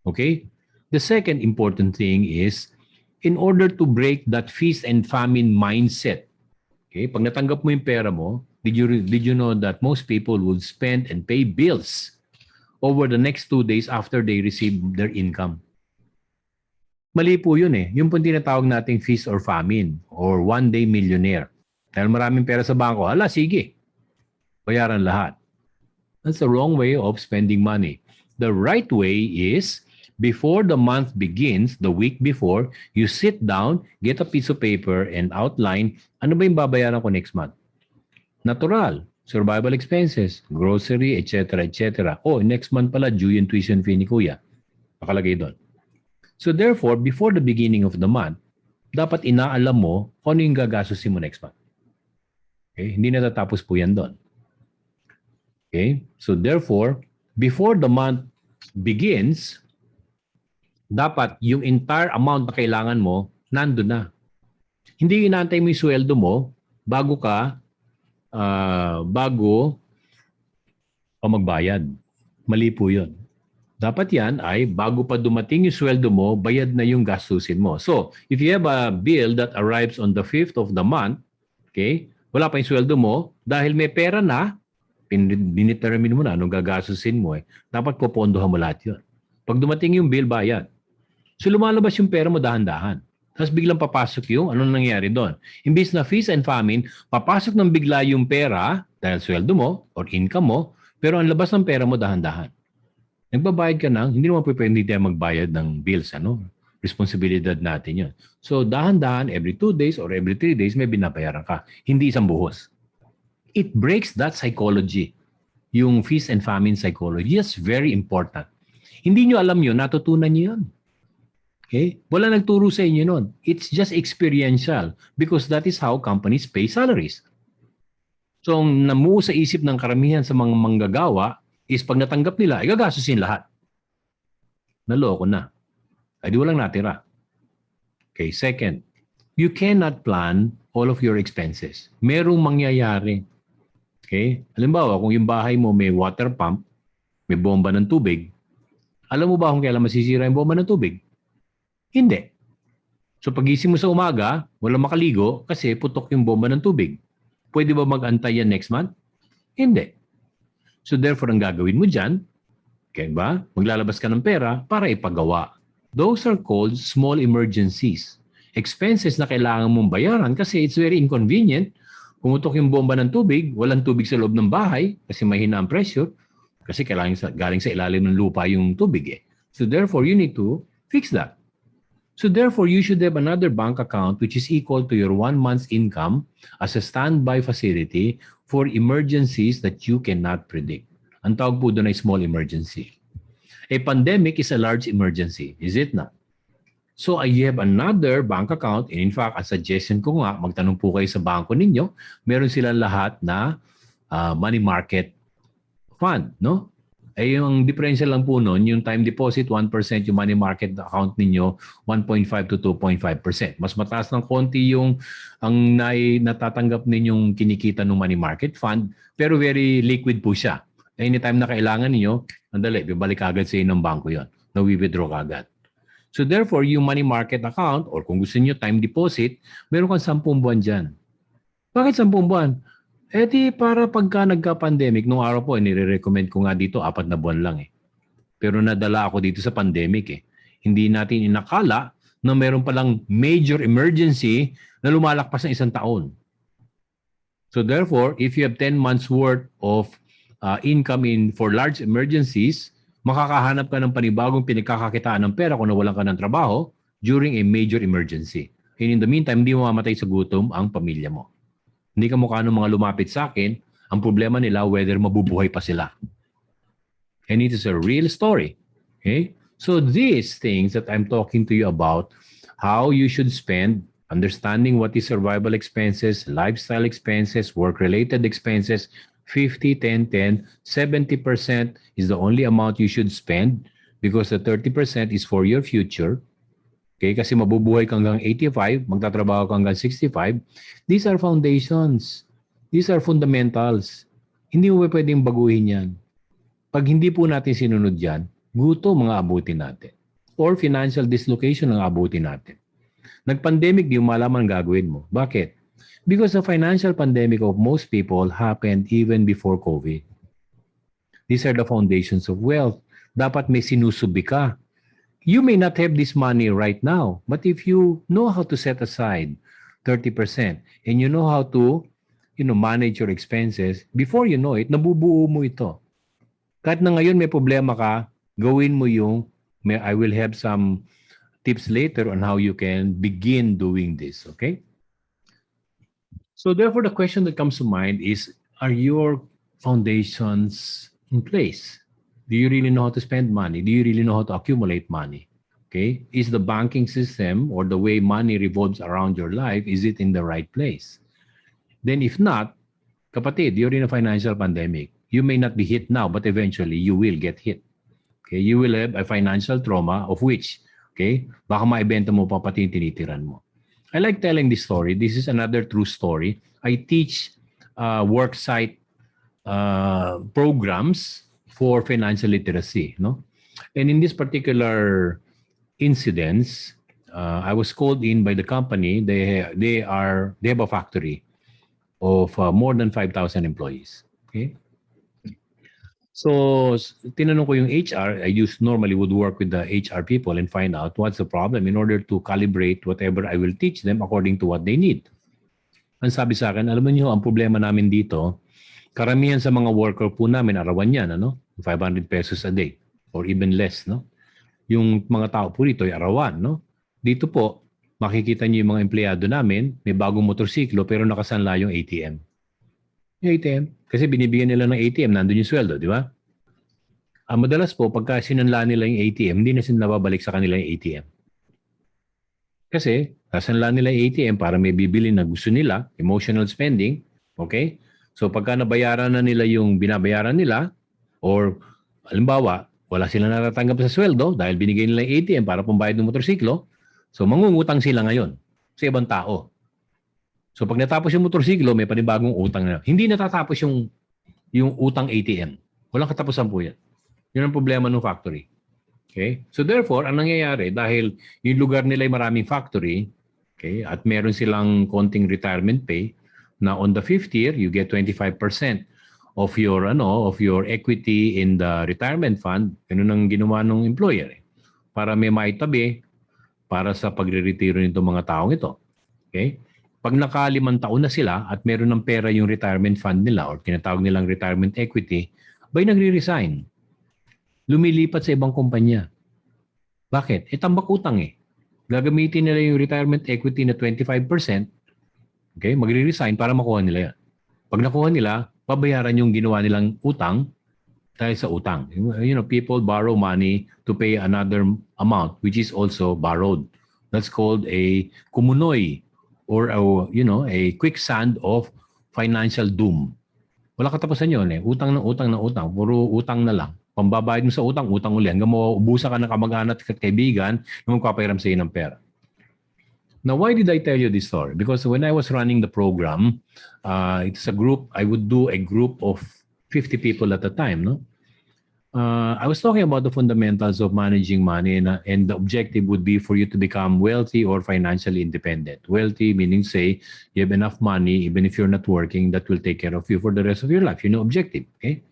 Okay? The second important thing is, in order to break that feast and famine mindset, okay, pag natanggap mo yung pera mo, did you know that most people would spend and pay bills over the next 2 days after they receive their income? Mali po yun Yung po tinatawag nating feast or famine or one-day millionaire. Dahil maraming pera sa bangko, sige, bayaran lahat. That's the wrong way of spending money. The right way is, before the month begins, the week before, you sit down, get a piece of paper, and outline, ano ba yung babayaran ko next month? Natural, survival expenses, grocery, etc., etc. Next month pala, due yung tuition fee ni kuya. Nakalagay doon. So therefore, before the beginning of the month, dapat inaalam mo kung ano yung gagastusin mo next month. Okay? Hindi natatapos po yan doon. Okay? So therefore, before the month begins, dapat yung entire amount na kailangan mo, nandun na. Hindi inaantay mo yung sweldo mo bago ka magbayad. Mali po yun. Dapat yan ay bago pa dumating yung sweldo mo, bayad na yung gastusin mo. So, if you have a bill that arrives on the 5th of the month, okay, wala pa yung sweldo mo, dahil may pera na, dinetermine mo na anong gagastusin mo dapat popondohan mo lahat yun. Pag dumating yung bill, bayad. So lumalabas yung pera mo dahan-dahan. Tapos biglang papasok yung anong nangyayari doon. Imbis na feast and famine, papasok ng bigla yung pera dahil sweldo mo or income mo, pero ang labas ng pera mo dahan-dahan. Nagbabayad ka ng, hindi naman pwede tayo magbayad ng bills, responsibilidad natin yun. So dahan-dahan, every 2 days or every 3 days, may binabayaran ka. Hindi isang buhos. It breaks that psychology. Yung feast and famine psychology. That's very important. Hindi nyo alam yun, natutunan nyo yun. Okay? Wala nagturo sa inyo nun. It's just experiential because that is how companies pay salaries. So, ang namuo sa isip ng karamihan sa mga manggagawa is pag natanggap nila, igagastusin lahat. Naloko na. Ay di walang natira. Okay, second, you cannot plan all of your expenses. Merong mangyayari. Okay? Halimbawa, kung yung bahay mo may water pump, may bomba ng tubig, alam mo ba kung kailan masisira yung bomba ng tubig? Hindi. So pagising mo sa umaga, walang makaligo kasi putok yung bomba ng tubig. Pwede ba mag-antay yan next month? Hindi. So therefore, ang gagawin mo dyan, okay ba? Maglalabas ka ng pera para ipagawa. Those are called small emergencies. Expenses na kailangan mong bayaran kasi it's very inconvenient. Pumutok yung bomba ng tubig, walang tubig sa loob ng bahay kasi mahina ang pressure kasi galing sa ilalim ng lupa yung tubig So therefore, you need to fix that. So therefore, you should have another bank account which is equal to your 1 month's income as a standby facility for emergencies that you cannot predict. Ang tawag po doon ay small emergency. A pandemic is a large emergency, is it not? So I have another bank account. And in fact, ang suggestion ko nga, magtanong po kayo sa bangko ninyo, meron silang lahat na money market fund, no? Yung differential lang po nun, yung time deposit, 1%, yung money market account ninyo, 1.5 to 2.5%. Mas mataas ng konti yung ang natatanggap ninyong kinikita ng money market fund, pero very liquid po siya. Anytime na kailangan niyo, andali, bibalik agad sa inyo ng bangko yon. Nawi-withdraw agad. So therefore, yung money market account, or kung gusto niyo time deposit, meron kang 10 buwan dyan. Bakit 10 buwan? Di para pagka nagka-pandemic, nung araw po, nire-recommend ko nga dito, 4 na buwan lang Pero nadala ako dito sa pandemic Hindi natin inakala na meron palang major emergency na lumalakpas ng 1 taon. So therefore, if you have 10 months worth of income for large emergencies, makakahanap ka ng panibagong pinagkakakitaan ng pera kung nawalan ka ng trabaho during a major emergency. And in the meantime, hindi mamamatay sa gutom ang pamilya mo. Hindi ka mukha ng mga lumapit sa akin, ang problema nila whether mabubuhay pa sila. And it is a real story. Okay? So these things that I'm talking to you about, how you should spend, understanding what is survival expenses, lifestyle expenses, work-related expenses, 50, 10, 10, 70% is the only amount you should spend because the 30% is for your future. Okay? Kasi mabubuhay ka hanggang 85, magtatrabaho ka hanggang 65. These are foundations. These are fundamentals. Hindi mo pwedeng baguhin yan. Pag hindi po natin sinunod yan, gutom mga abutin natin. Or financial dislocation ang abutin natin. Nag-pandemic, di mo malaman gagawin mo. Bakit? Because the financial pandemic of most people happened even before COVID. These are the foundations of wealth. Dapat may sinusubi ka. You may not have this money right now, but if you know how to set aside 30% and you know how to manage your expenses, before you know it, nabubuo mo ito. Kahit na ngayon may problema ka, gawin mo I will have some tips later on how you can begin doing this, okay? So therefore, the question that comes to mind is, are your foundations in place? Do you really know how to spend money? Do you really know how to accumulate money? Okay? Is the banking system or the way money revolves around your life, is it in the right place? Then if not, kapatid, you're in a financial pandemic. You may not be hit now, but eventually you will get hit. Okay, you will have a financial trauma of which, okay, baka maibenta mo pa pati yung tinitiran mo. I like telling this story. This is another true story. I teach worksite programs for financial literacy, no? And in this particular incidents, I was called in by the company. They have a factory of more than 5,000 employees. Okay. So, tinanong ko yung HR. I normally would work with the HR people and find out what's the problem in order to calibrate whatever I will teach them according to what they need. Ang sabi sa akin, alam niyo, ang problema namin dito, karamihan sa mga worker po namin, arawan yan, 500 pesos a day or even less, no? Yung mga tao po rito ay arawan, no? Dito po, makikita niyo yung mga empleyado namin, may bagong motorsiklo pero nakasanla yung ATM. Yung ATM. Kasi binibigyan nila ng ATM, nandun yung sweldo, di ba? Madalas po, pagka sinanla nila yung ATM, hindi na sila nababalik sa kanila yung ATM. Kasi, kasanla nila yung ATM para may bibili na gusto nila, emotional spending, okay? So, pagka nabayaran na nila yung binabayaran nila, or, halimbawa, wala sila natatanggap sa sweldo dahil binigay nila yung ATM para pambayad ng motorsiklo, so mangungutang sila ngayon sa ibang tao. So pag natapos yung motorsiklo, may panibagong utang na. Hindi natatapos yung utang ATM. Walang katapusan po yan. Yun ang problema ng factory. Okay? So therefore, ang nangyayari, dahil yung lugar nila ay maraming factory, okay, at meron silang konting retirement pay, na on the 5th year, you get 25% of your equity in the retirement fund. Ganun ang ginawa ng employer. Para may maitabi para sa pagre-retiro nitong mga taong ito. Okay? Pag naka-5 taon na sila at meron ng pera yung retirement fund nila or tinatawag nilang retirement equity, ba'y nagre-resign? Lumilipat sa ibang kumpanya. Bakit? Tambak utang eh. Gagamitin nila yung retirement equity na 25%, okay, magre-resign para makuha nila yan. Pag nakuha nila, babayaran yung ginawa nilang utang dahil sa utang. People borrow money to pay another amount which is also borrowed. That's called a kumunoy, or a quicksand of financial doom. Wala katapusan yun eh. Utang ng utang ng utang. Puro utang na lang. Pambabayad mo sa utang, utang uli. Hanggang mauubusan ka ng kamag-anak at kaibigan na magpapahiram sa iyo ng pera. Now, why did I tell you this story? Because when I was running the program, it's a group, I would do a group of 50 people at a time, no? I was talking about the fundamentals of managing money, and the objective would be for you to become wealthy or financially independent. Wealthy meaning, say, you have enough money, even if you're not working, that will take care of you for the rest of your life. Objective. Okay?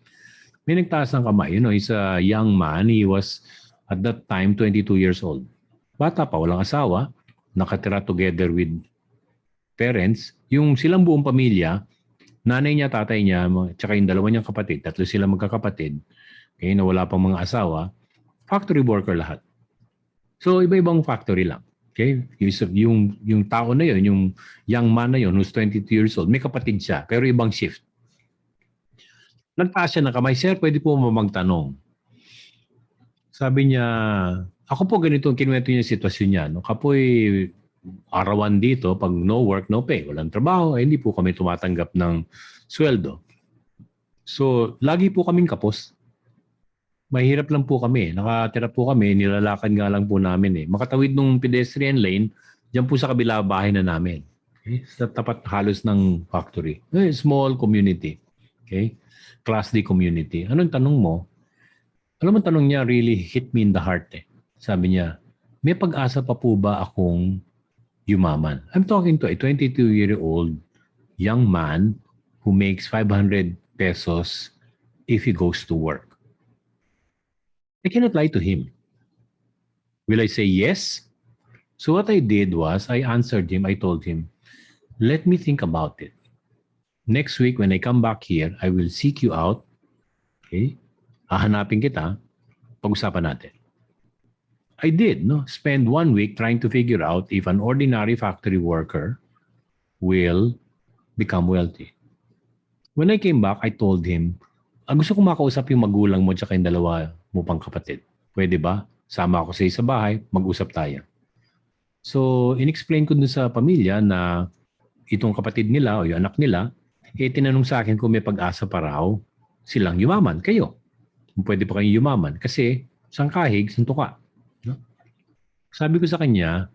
May nagtaas ng kamay. He's a young man. He was, at that time, 22 years old. Bata pa, walang asawa, nakatira together with parents. Yung silang buong pamilya, Nanay niya, tatay niya, tsaka yung dalawa niyang kapatid, tatlo sila magkakapatid, okay, na wala pang mga asawa, factory worker lahat. So, iba-ibang factory lang. Okay? Yung tao na yun, yung young man na yun, who's 22 years old, may kapatid siya, pero ibang shift. Nagtaas siya ng kamay, sir, pwede po magtanong. Sabi niya, ako po ganito, kinuwento niya yung sitwasyon niya. No? Kapoy, arawan dito, pag no work, no pay, walang trabaho, hindi po kami tumatanggap ng sweldo. So, lagi po kaming kapos. Mahirap lang po kami. Nakatira po kami, nilalakad nga lang po namin eh. Makatawid nung pedestrian lane, diyan po sa kabila bahay na namin. Okay? Sa tapat halos ng factory. Small community. Okay? Class D community. Anong tanong mo? Alam mo, tanong niya really hit me in the heart eh. Sabi niya, may pag-asa pa po ba akong yumaman? I'm talking to a 22-year-old young man who makes 500 pesos if he goes to work. I cannot lie to him. Will I say yes? So what I did was, I answered him, I told him, let me think about it. Next week, when I come back here, I will seek you out. Okay? Hahanapin kita, pag-usapan natin. I did, no? Spend 1 week trying to figure out if an ordinary factory worker will become wealthy. When I came back, I told him, gusto ko makausap yung magulang mo tsaka yung dalawa mo pang kapatid. Pwede ba? Sama ako sa bahay, mag-usap tayo. So, in-explain ko dun sa pamilya na itong kapatid nila o yung anak nila, tinanong sa akin kung may pag-asa pa raw silang yumaman. Kayo. Kung pwede pa kayong yumaman. Kasi, sang kahig, sang tuka. No? Sabi ko sa kanya,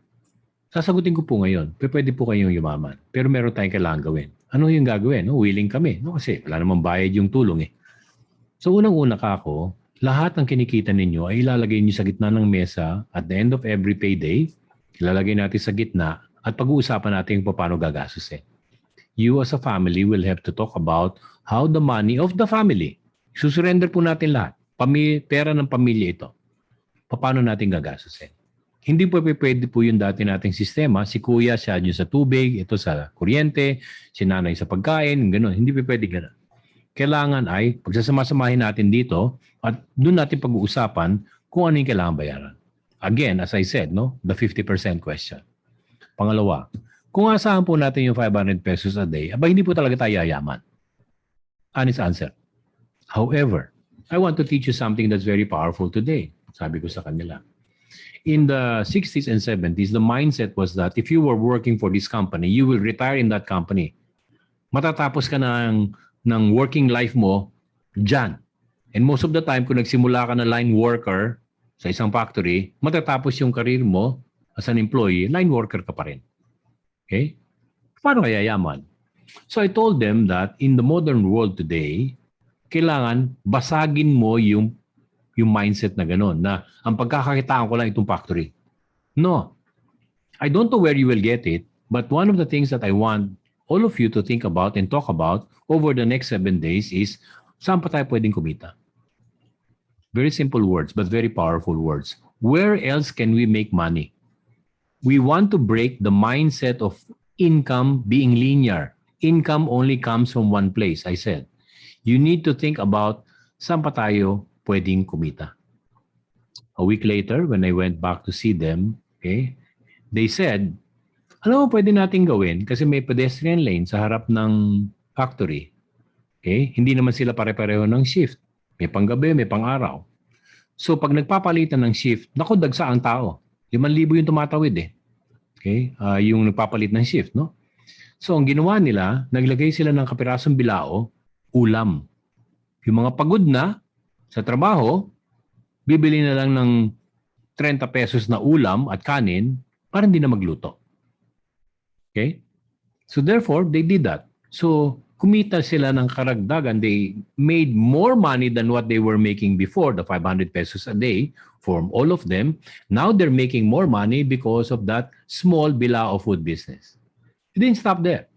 sasagutin ko po ngayon, pwede po kayong yumaman. Pero meron tayong kailangan gawin. Ano yung gagawin? No? Willing kami. No? Kasi wala namang bayad yung tulong eh. So unang-una ka ako, lahat ng kinikita ninyo ay ilalagay niyo sa gitna ng mesa at the end of every payday, ilalagay natin sa gitna at pag-uusapan natin kung paano gagastusin. You as a family will have to talk about how the money of the family, susurrender po natin lahat, pera ng pamilya ito, paano natin gagastusin. Hindi po pwede po yung dati nating sistema, si kuya siya dyan sa tubig, ito sa kuryente, si nanay sa pagkain, gano'n. Hindi po pwede gano'n. Kailangan ay pagsasama-samahin natin dito at doon natin pag-uusapan kung ano yung kailangan bayaran. Again, as I said, no, the 50% question. Pangalawa, kung asahan po natin yung 500 pesos a day, hindi po talaga tayo yayaman. Honest answer. However, I want to teach you something that's very powerful today. Sabi ko sa kanila. In the 60s and 70s, the mindset was that if you were working for this company, you will retire in that company. Matatapos ka ng working life mo dyan. And most of the time, kung nagsimula ka na line worker sa isang factory, matatapos yung career mo as an employee, line worker ka pa rin. Okay? Paano kaya yaman? So I told them that in the modern world today, kailangan basagin mo yung mindset na gano'n, na ang pagkakakitaan ko lang itong factory. No. I don't know where you will get it, but one of the things that I want all of you to think about and talk about over the next 7 days is, saan pa tayo pwedeng kumita? Very simple words, but very powerful words. Where else can we make money? We want to break the mindset of income being linear. Income only comes from one place, I said. You need to think about, saan pa tayo pwedeng kumita? A week later, when I went back to see them, okay, they said, alam mo, pwede natin gawin kasi may pedestrian lane sa harap ng factory. Okay? Hindi naman sila pare-pareho ng shift. May panggabi, may pang-araw. So pag nagpapalitan ng shift, naku, dagsa ang tao. 5,000 yung tumatawid eh. Okay? Yung nagpapalit ng shift, no? So ang ginawa nila, naglagay sila ng kapirasong bilao, ulam. Yung mga pagod na sa trabaho, bibili na lang ng 30 pesos na ulam at kanin para hindi na magluto. Okay? So therefore, they did that. So kumita sila ng karagdagan. They made more money than what they were making before, the 500 pesos a day for all of them. Now they're making more money because of that small bilao food business. It didn't stop there.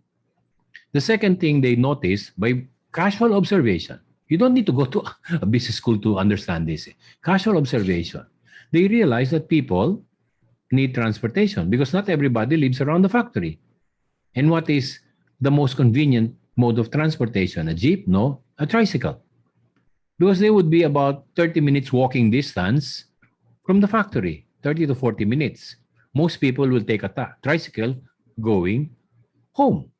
The second thing they noticed by casual observation, you don't need to go to a business school to understand this. Casual observation. They realized that people need transportation because not everybody lives around the factory. And what is the most convenient mode of transportation? A jeep? No. A tricycle. Because they would be about 30 minutes walking distance from the factory, 30 to 40 minutes. Most people will take a tricycle going home.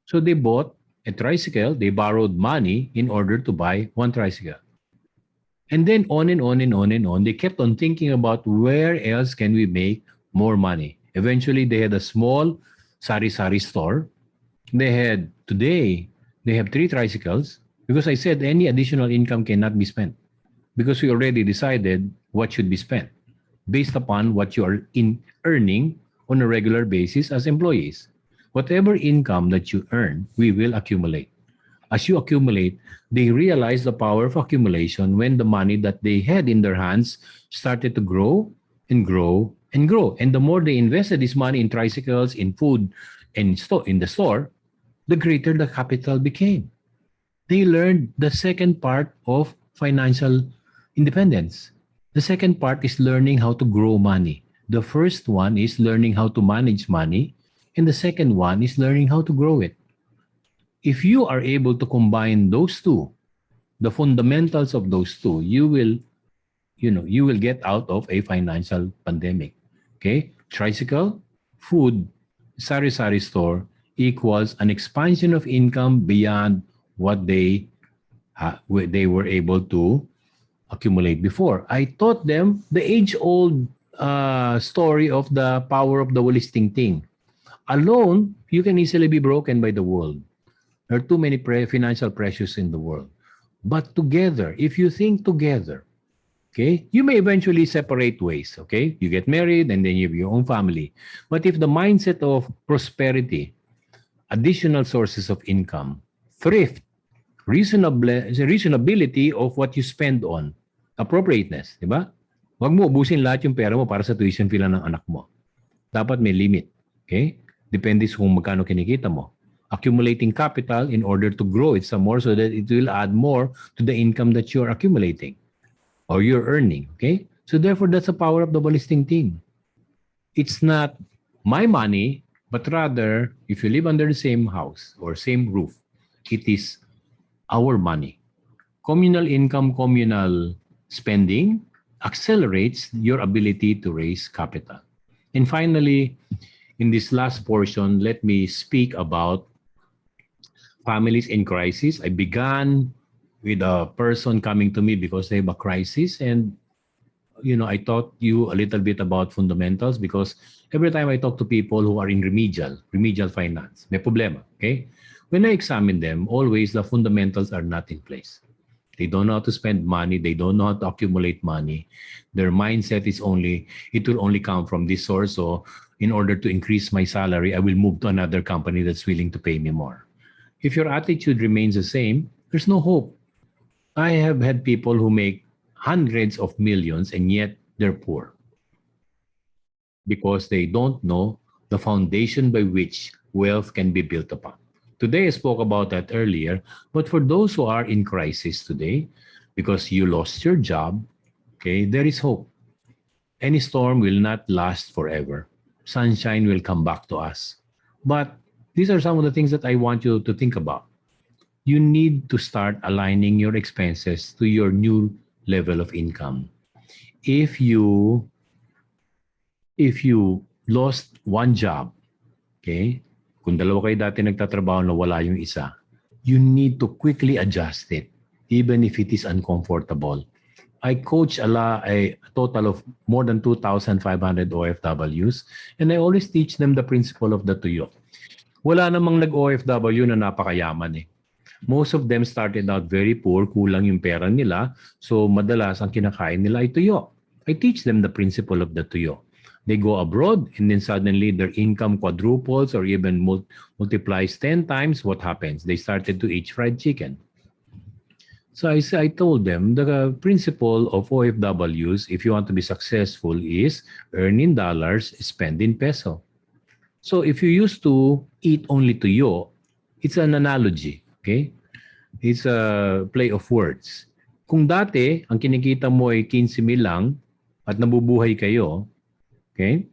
So they bought a tricycle, they borrowed money in order to buy one tricycle. And then on and on and on and on, they kept on thinking about where else can we make more money. Eventually, they had a small sari-sari store. Today, they have 3 tricycles because I said any additional income cannot be spent because we already decided what should be spent based upon what you are earning on a regular basis as employees. Whatever income that you earn, we will accumulate. As you accumulate, they realize the power of accumulation when the money that they had in their hands started to grow and grow and grow. And the more they invested this money in tricycles, in food, and in the store, the greater the capital became. They learned the second part of financial independence. The second part is learning how to grow money. The first one is learning how to manage money, and the second one is learning how to grow it. If you are able to combine those two, the fundamentals of those two, you will get out of a financial pandemic. Okay? Tricycle, food, sari-sari store equals an expansion of income beyond what they were able to accumulate before. I taught them the age-old story of the power of the listing thing. Alone, you can easily be broken by the world. There are too many financial pressures in the world. But together, if you think together, okay, you may eventually separate ways, okay? You get married and then you have your own family. But if the mindset of prosperity, additional sources of income, thrift, reasonability of what you spend on, appropriateness, di ba? Huwag mo ubusin lahat yung pera mo para sa tuition fee lang ng anak mo. Dapat may limit, okay? Depende sa kung magkano kinikita mo. Accumulating capital in order to grow it some more so that it will add more to the income that you're accumulating or you're earning, okay? So therefore, that's the power of the ballisting thing. It's not my money, but rather, if you live under the same house or same roof, it is our money. Communal income, communal spending accelerates your ability to raise capital. And finally, in this last portion, let me speak about families in crisis. I began with a person coming to me because they have a crisis, and I taught you a little bit about fundamentals because every time I talk to people who are in remedial finance, may problema, okay? When I examine them, always the fundamentals are not in place. They don't know how to spend money. They don't know how to accumulate money. Their mindset is it will only come from this source. So in order to increase my salary, I will move to another company that's willing to pay me more. If your attitude remains the same, there's no hope. I have had people who make hundreds of millions and yet they're poor because they don't know the foundation by which wealth can be built upon. Today, I spoke about that earlier, but for those who are in crisis today, because you lost your job, okay, there is hope. Any storm will not last forever. Sunshine will come back to us. But these are some of the things that I want you to think about. You need to start aligning your expenses to your new level of income. If you lost one job, okay, kung dalawa kayo dati nagtatrabaho na wala yung isa, you need to quickly adjust it, even if it is uncomfortable. I coach a total of more than 2,500 OFWs, and I always teach them the principle of the tuyo. Wala namang nag-OFW na napakayaman eh. Most of them started out very poor, kulang yung pera nila, so madalas ang kinakain nila ay tuyo. I teach them the principle of the tuyo. They go abroad and then suddenly their income quadruples or even multiplies 10 times. What happens? They started to eat fried chicken. So I told them the principle of OFWs, if you want to be successful, is earn in dollars, spend in peso. So if you used to eat only tuyo, it's an analogy, okay? It's a play of words. Kung dati, ang kinikita mo ay 15,000 lang at nabubuhay kayo, okay?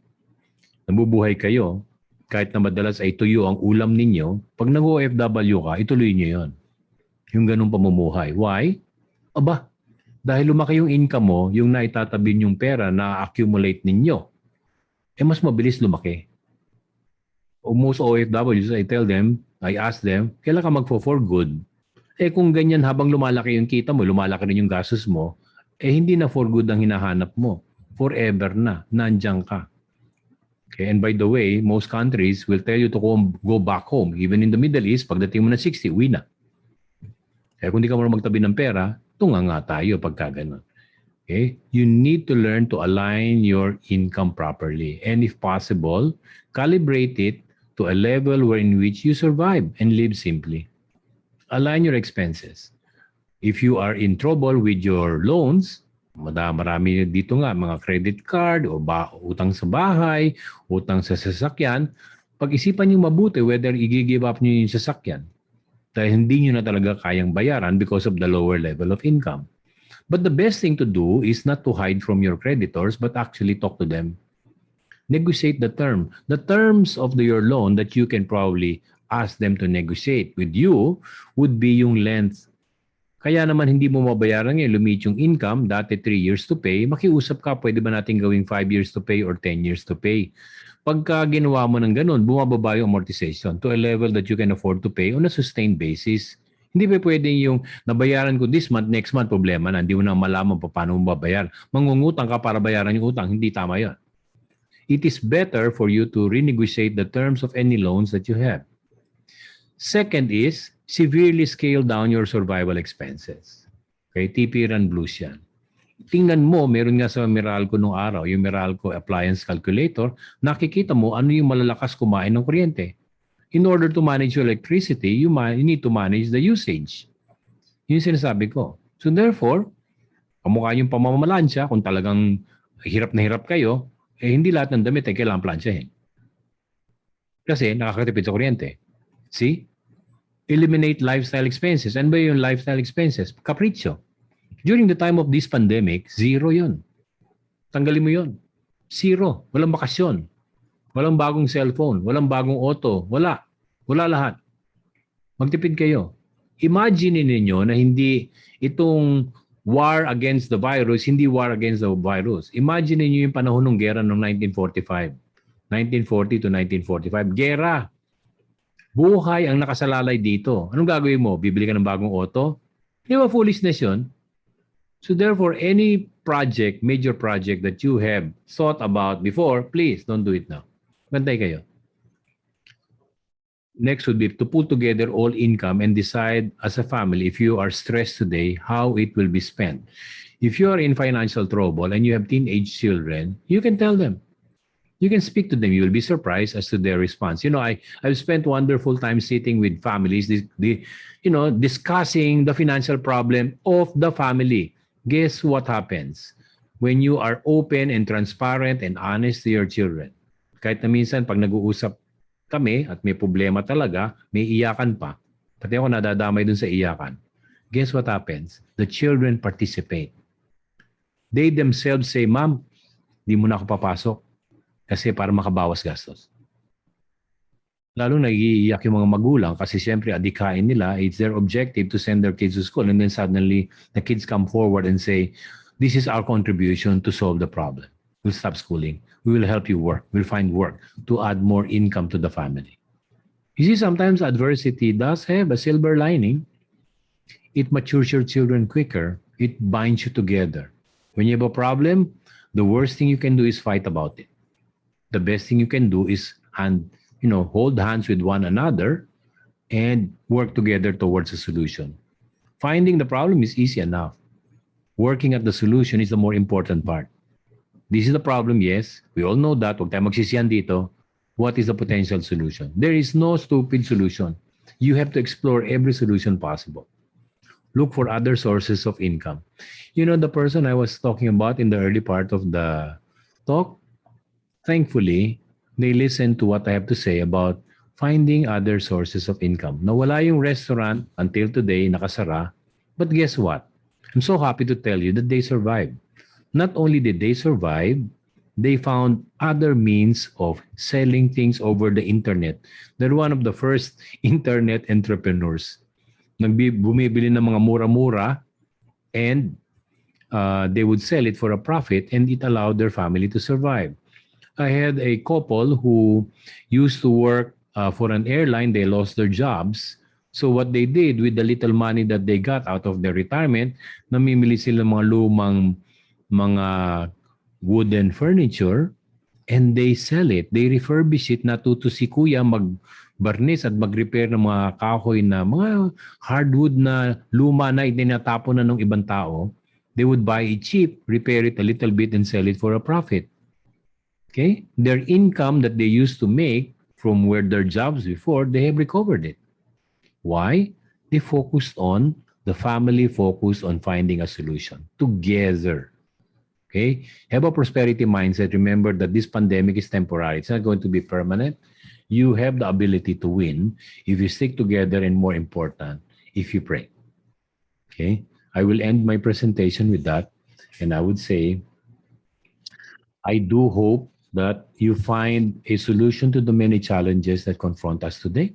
Nabubuhay kayo, kahit na madalas ay tuyo ang ulam ninyo, pag nag-OFW ka, ituloy nyo yon. Yung ganung pamumuhay. Why? Aba, dahil lumaki yung income mo, yung naitatabi yung pera na accumulate ninyo, mas mabilis lumaki. Most OFWs, I ask them, kailan ka magfo-for good? Kung ganyan habang lumalaki yung kita mo, lumalaki rin yung gastos mo, hindi na for good ang hinahanap mo. Forever na, nandiyan ka. Okay, and by the way, most countries will tell you to go back home. Even in the Middle East, pagdating mo na 60, uwi na. Kaya kung di ka marunong magtabi ng pera, tunga nga tayo pagka ganun. Okay? You need to learn to align your income properly. And if possible, calibrate it to a level in which you survive and live simply. Align your expenses. If you are in trouble with your loans, marami dito nga, mga credit card o utang sa bahay, utang sa sasakyan, pag-isipan niyo mabuti whether i-give up niyo yung sasakyan. Dahil hindi niyo na talaga kayang bayaran because of the lower level of income. But the best thing to do is not to hide from your creditors but actually talk to them. Negotiate the term. The terms of your loan that you can probably ask them to negotiate with you would be yung length. Kaya naman hindi mo mabayaran ngayon, lumit yung income, dati 3 years to pay, makiusap ka, pwede ba natin gawing 5 years to pay or 10 years to pay? Pagka ginawa mo ng ganun, bumababa yung amortization to a level that you can afford to pay on a sustained basis. Hindi pa pwedeng yung nabayaran ko this month, next month, problema na. Hindi mo na malaman paano mo babayar. Mangungutang ka para bayaran yung utang. Hindi tama yun. It is better for you to renegotiate the terms of any loans that you have. Second is, severely scale down your survival expenses. Okay, TP Run Blues yan. Tingnan mo, meron nga sa Meralco nung araw, yung Meralco Appliance Calculator, nakikita mo ano yung malalakas kumain ng kuryente. In order to manage your electricity, you need to manage the usage. Yun yung sinasabi ko. So therefore, kamukha yung pamamalansya, kung talagang hirap na hirap kayo, hindi lahat ng damit ay kailangan plansyahin. Kasi nakakatipid sa kuryente. See? Eliminate lifestyle expenses. Ano ba yung lifestyle expenses? Capriccio. During the time of this pandemic, zero yun. Tanggalin mo yun. Zero. Walang bakasyon. Walang bagong cellphone. Walang bagong auto. Wala. Wala lahat. Magtipid kayo. Imagine ninyo na hindi itong war against the virus, hindi war against the virus. Imagine niyo yung panahon ng gera noong 1945. 1940 to 1945. Gera. Buhay ang nakasalalay dito. Anong gagawin mo? Bibili ka ng bagong auto? Di ba foolishness yun? So therefore, any project, major project that you have thought about before, please don't do it now. Bantay kayo. Next would be to put together all income and decide as a family, if you are stressed today, how it will be spent. If you are in financial trouble and you have teenage children, you can tell them. You can speak to them. You will be surprised as to their response. You know, I've spent wonderful time sitting with families, discussing the financial problem of the family. Guess what happens when you are open and transparent and honest to your children? Kahit na minsan pag nag-uusap kami at may problema talaga, may iyakan pa. Pati ako nadadamay dun sa iyakan. Guess what happens? The children participate. They themselves say, Ma'am, di mo na ako papasok kasi para makabawas gastos. Lalo nag-iiyak yung mga magulang kasi siyempre adikain nila, it's their objective to send their kids to school and then suddenly the kids come forward and say, this is our contribution to solve the problem. We'll stop schooling. We will help you work. We'll find work to add more income to the family. You see, sometimes adversity does have a silver lining. It matures your children quicker. It binds you together. When you have a problem, the worst thing you can do is fight about it. The best thing you can do is hold hands with one another and work together towards a solution. Finding the problem is easy enough. Working at the solution is the more important part. This is the problem, yes. We all know that. Huwag tayo magsisiyan dito. What is the potential solution? There is no stupid solution. You have to explore every solution possible. Look for other sources of income. You know, the person I was talking about in the early part of the talk, thankfully, they listened to what I have to say about finding other sources of income. Nawala yung restaurant until today, nakasara. But guess what? I'm so happy to tell you that they survived. Not only did they survive, they found other means of selling things over the internet. They're one of the first internet entrepreneurs. Bumibili ng mga mura-mura and they would sell it for a profit and it allowed their family to survive. I had a couple who used to work for an airline. They lost their jobs. So what they did with the little money that they got out of their retirement, namimili sila mga lumang mga wooden furniture and they sell it. They refurbish it. Natuto si kuya mag-barnis at mag-repair ng mga kahoy na mga hardwood na luma na itinatapon na ng ibang tao. They would buy it cheap, repair it a little bit and sell it for a profit. Okay? Their income that they used to make from where their jobs before, they have recovered it. Why? They focused on, the family focused on finding a solution together. Okay? Have a prosperity mindset. Remember that this pandemic is temporary. It's not going to be permanent. You have the ability to win if you stick together and more important, if you pray. Okay? I will end my presentation with that. And I would say, I do hope that you find a solution to the many challenges that confront us today.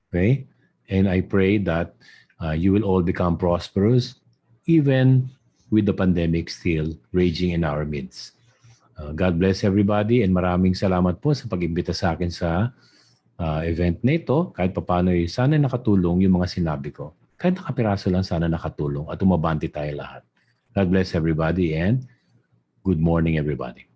Okay? And I pray that you will all become prosperous, even with the pandemic still raging in our midst. God bless everybody and maraming salamat po sa pag-imbita sa akin sa event na ito. Kahit paano sana nakatulong yung mga sinabi ko. Kahit nakapiraso lang sana nakatulong at umabante tayo lahat. God bless everybody and good morning everybody.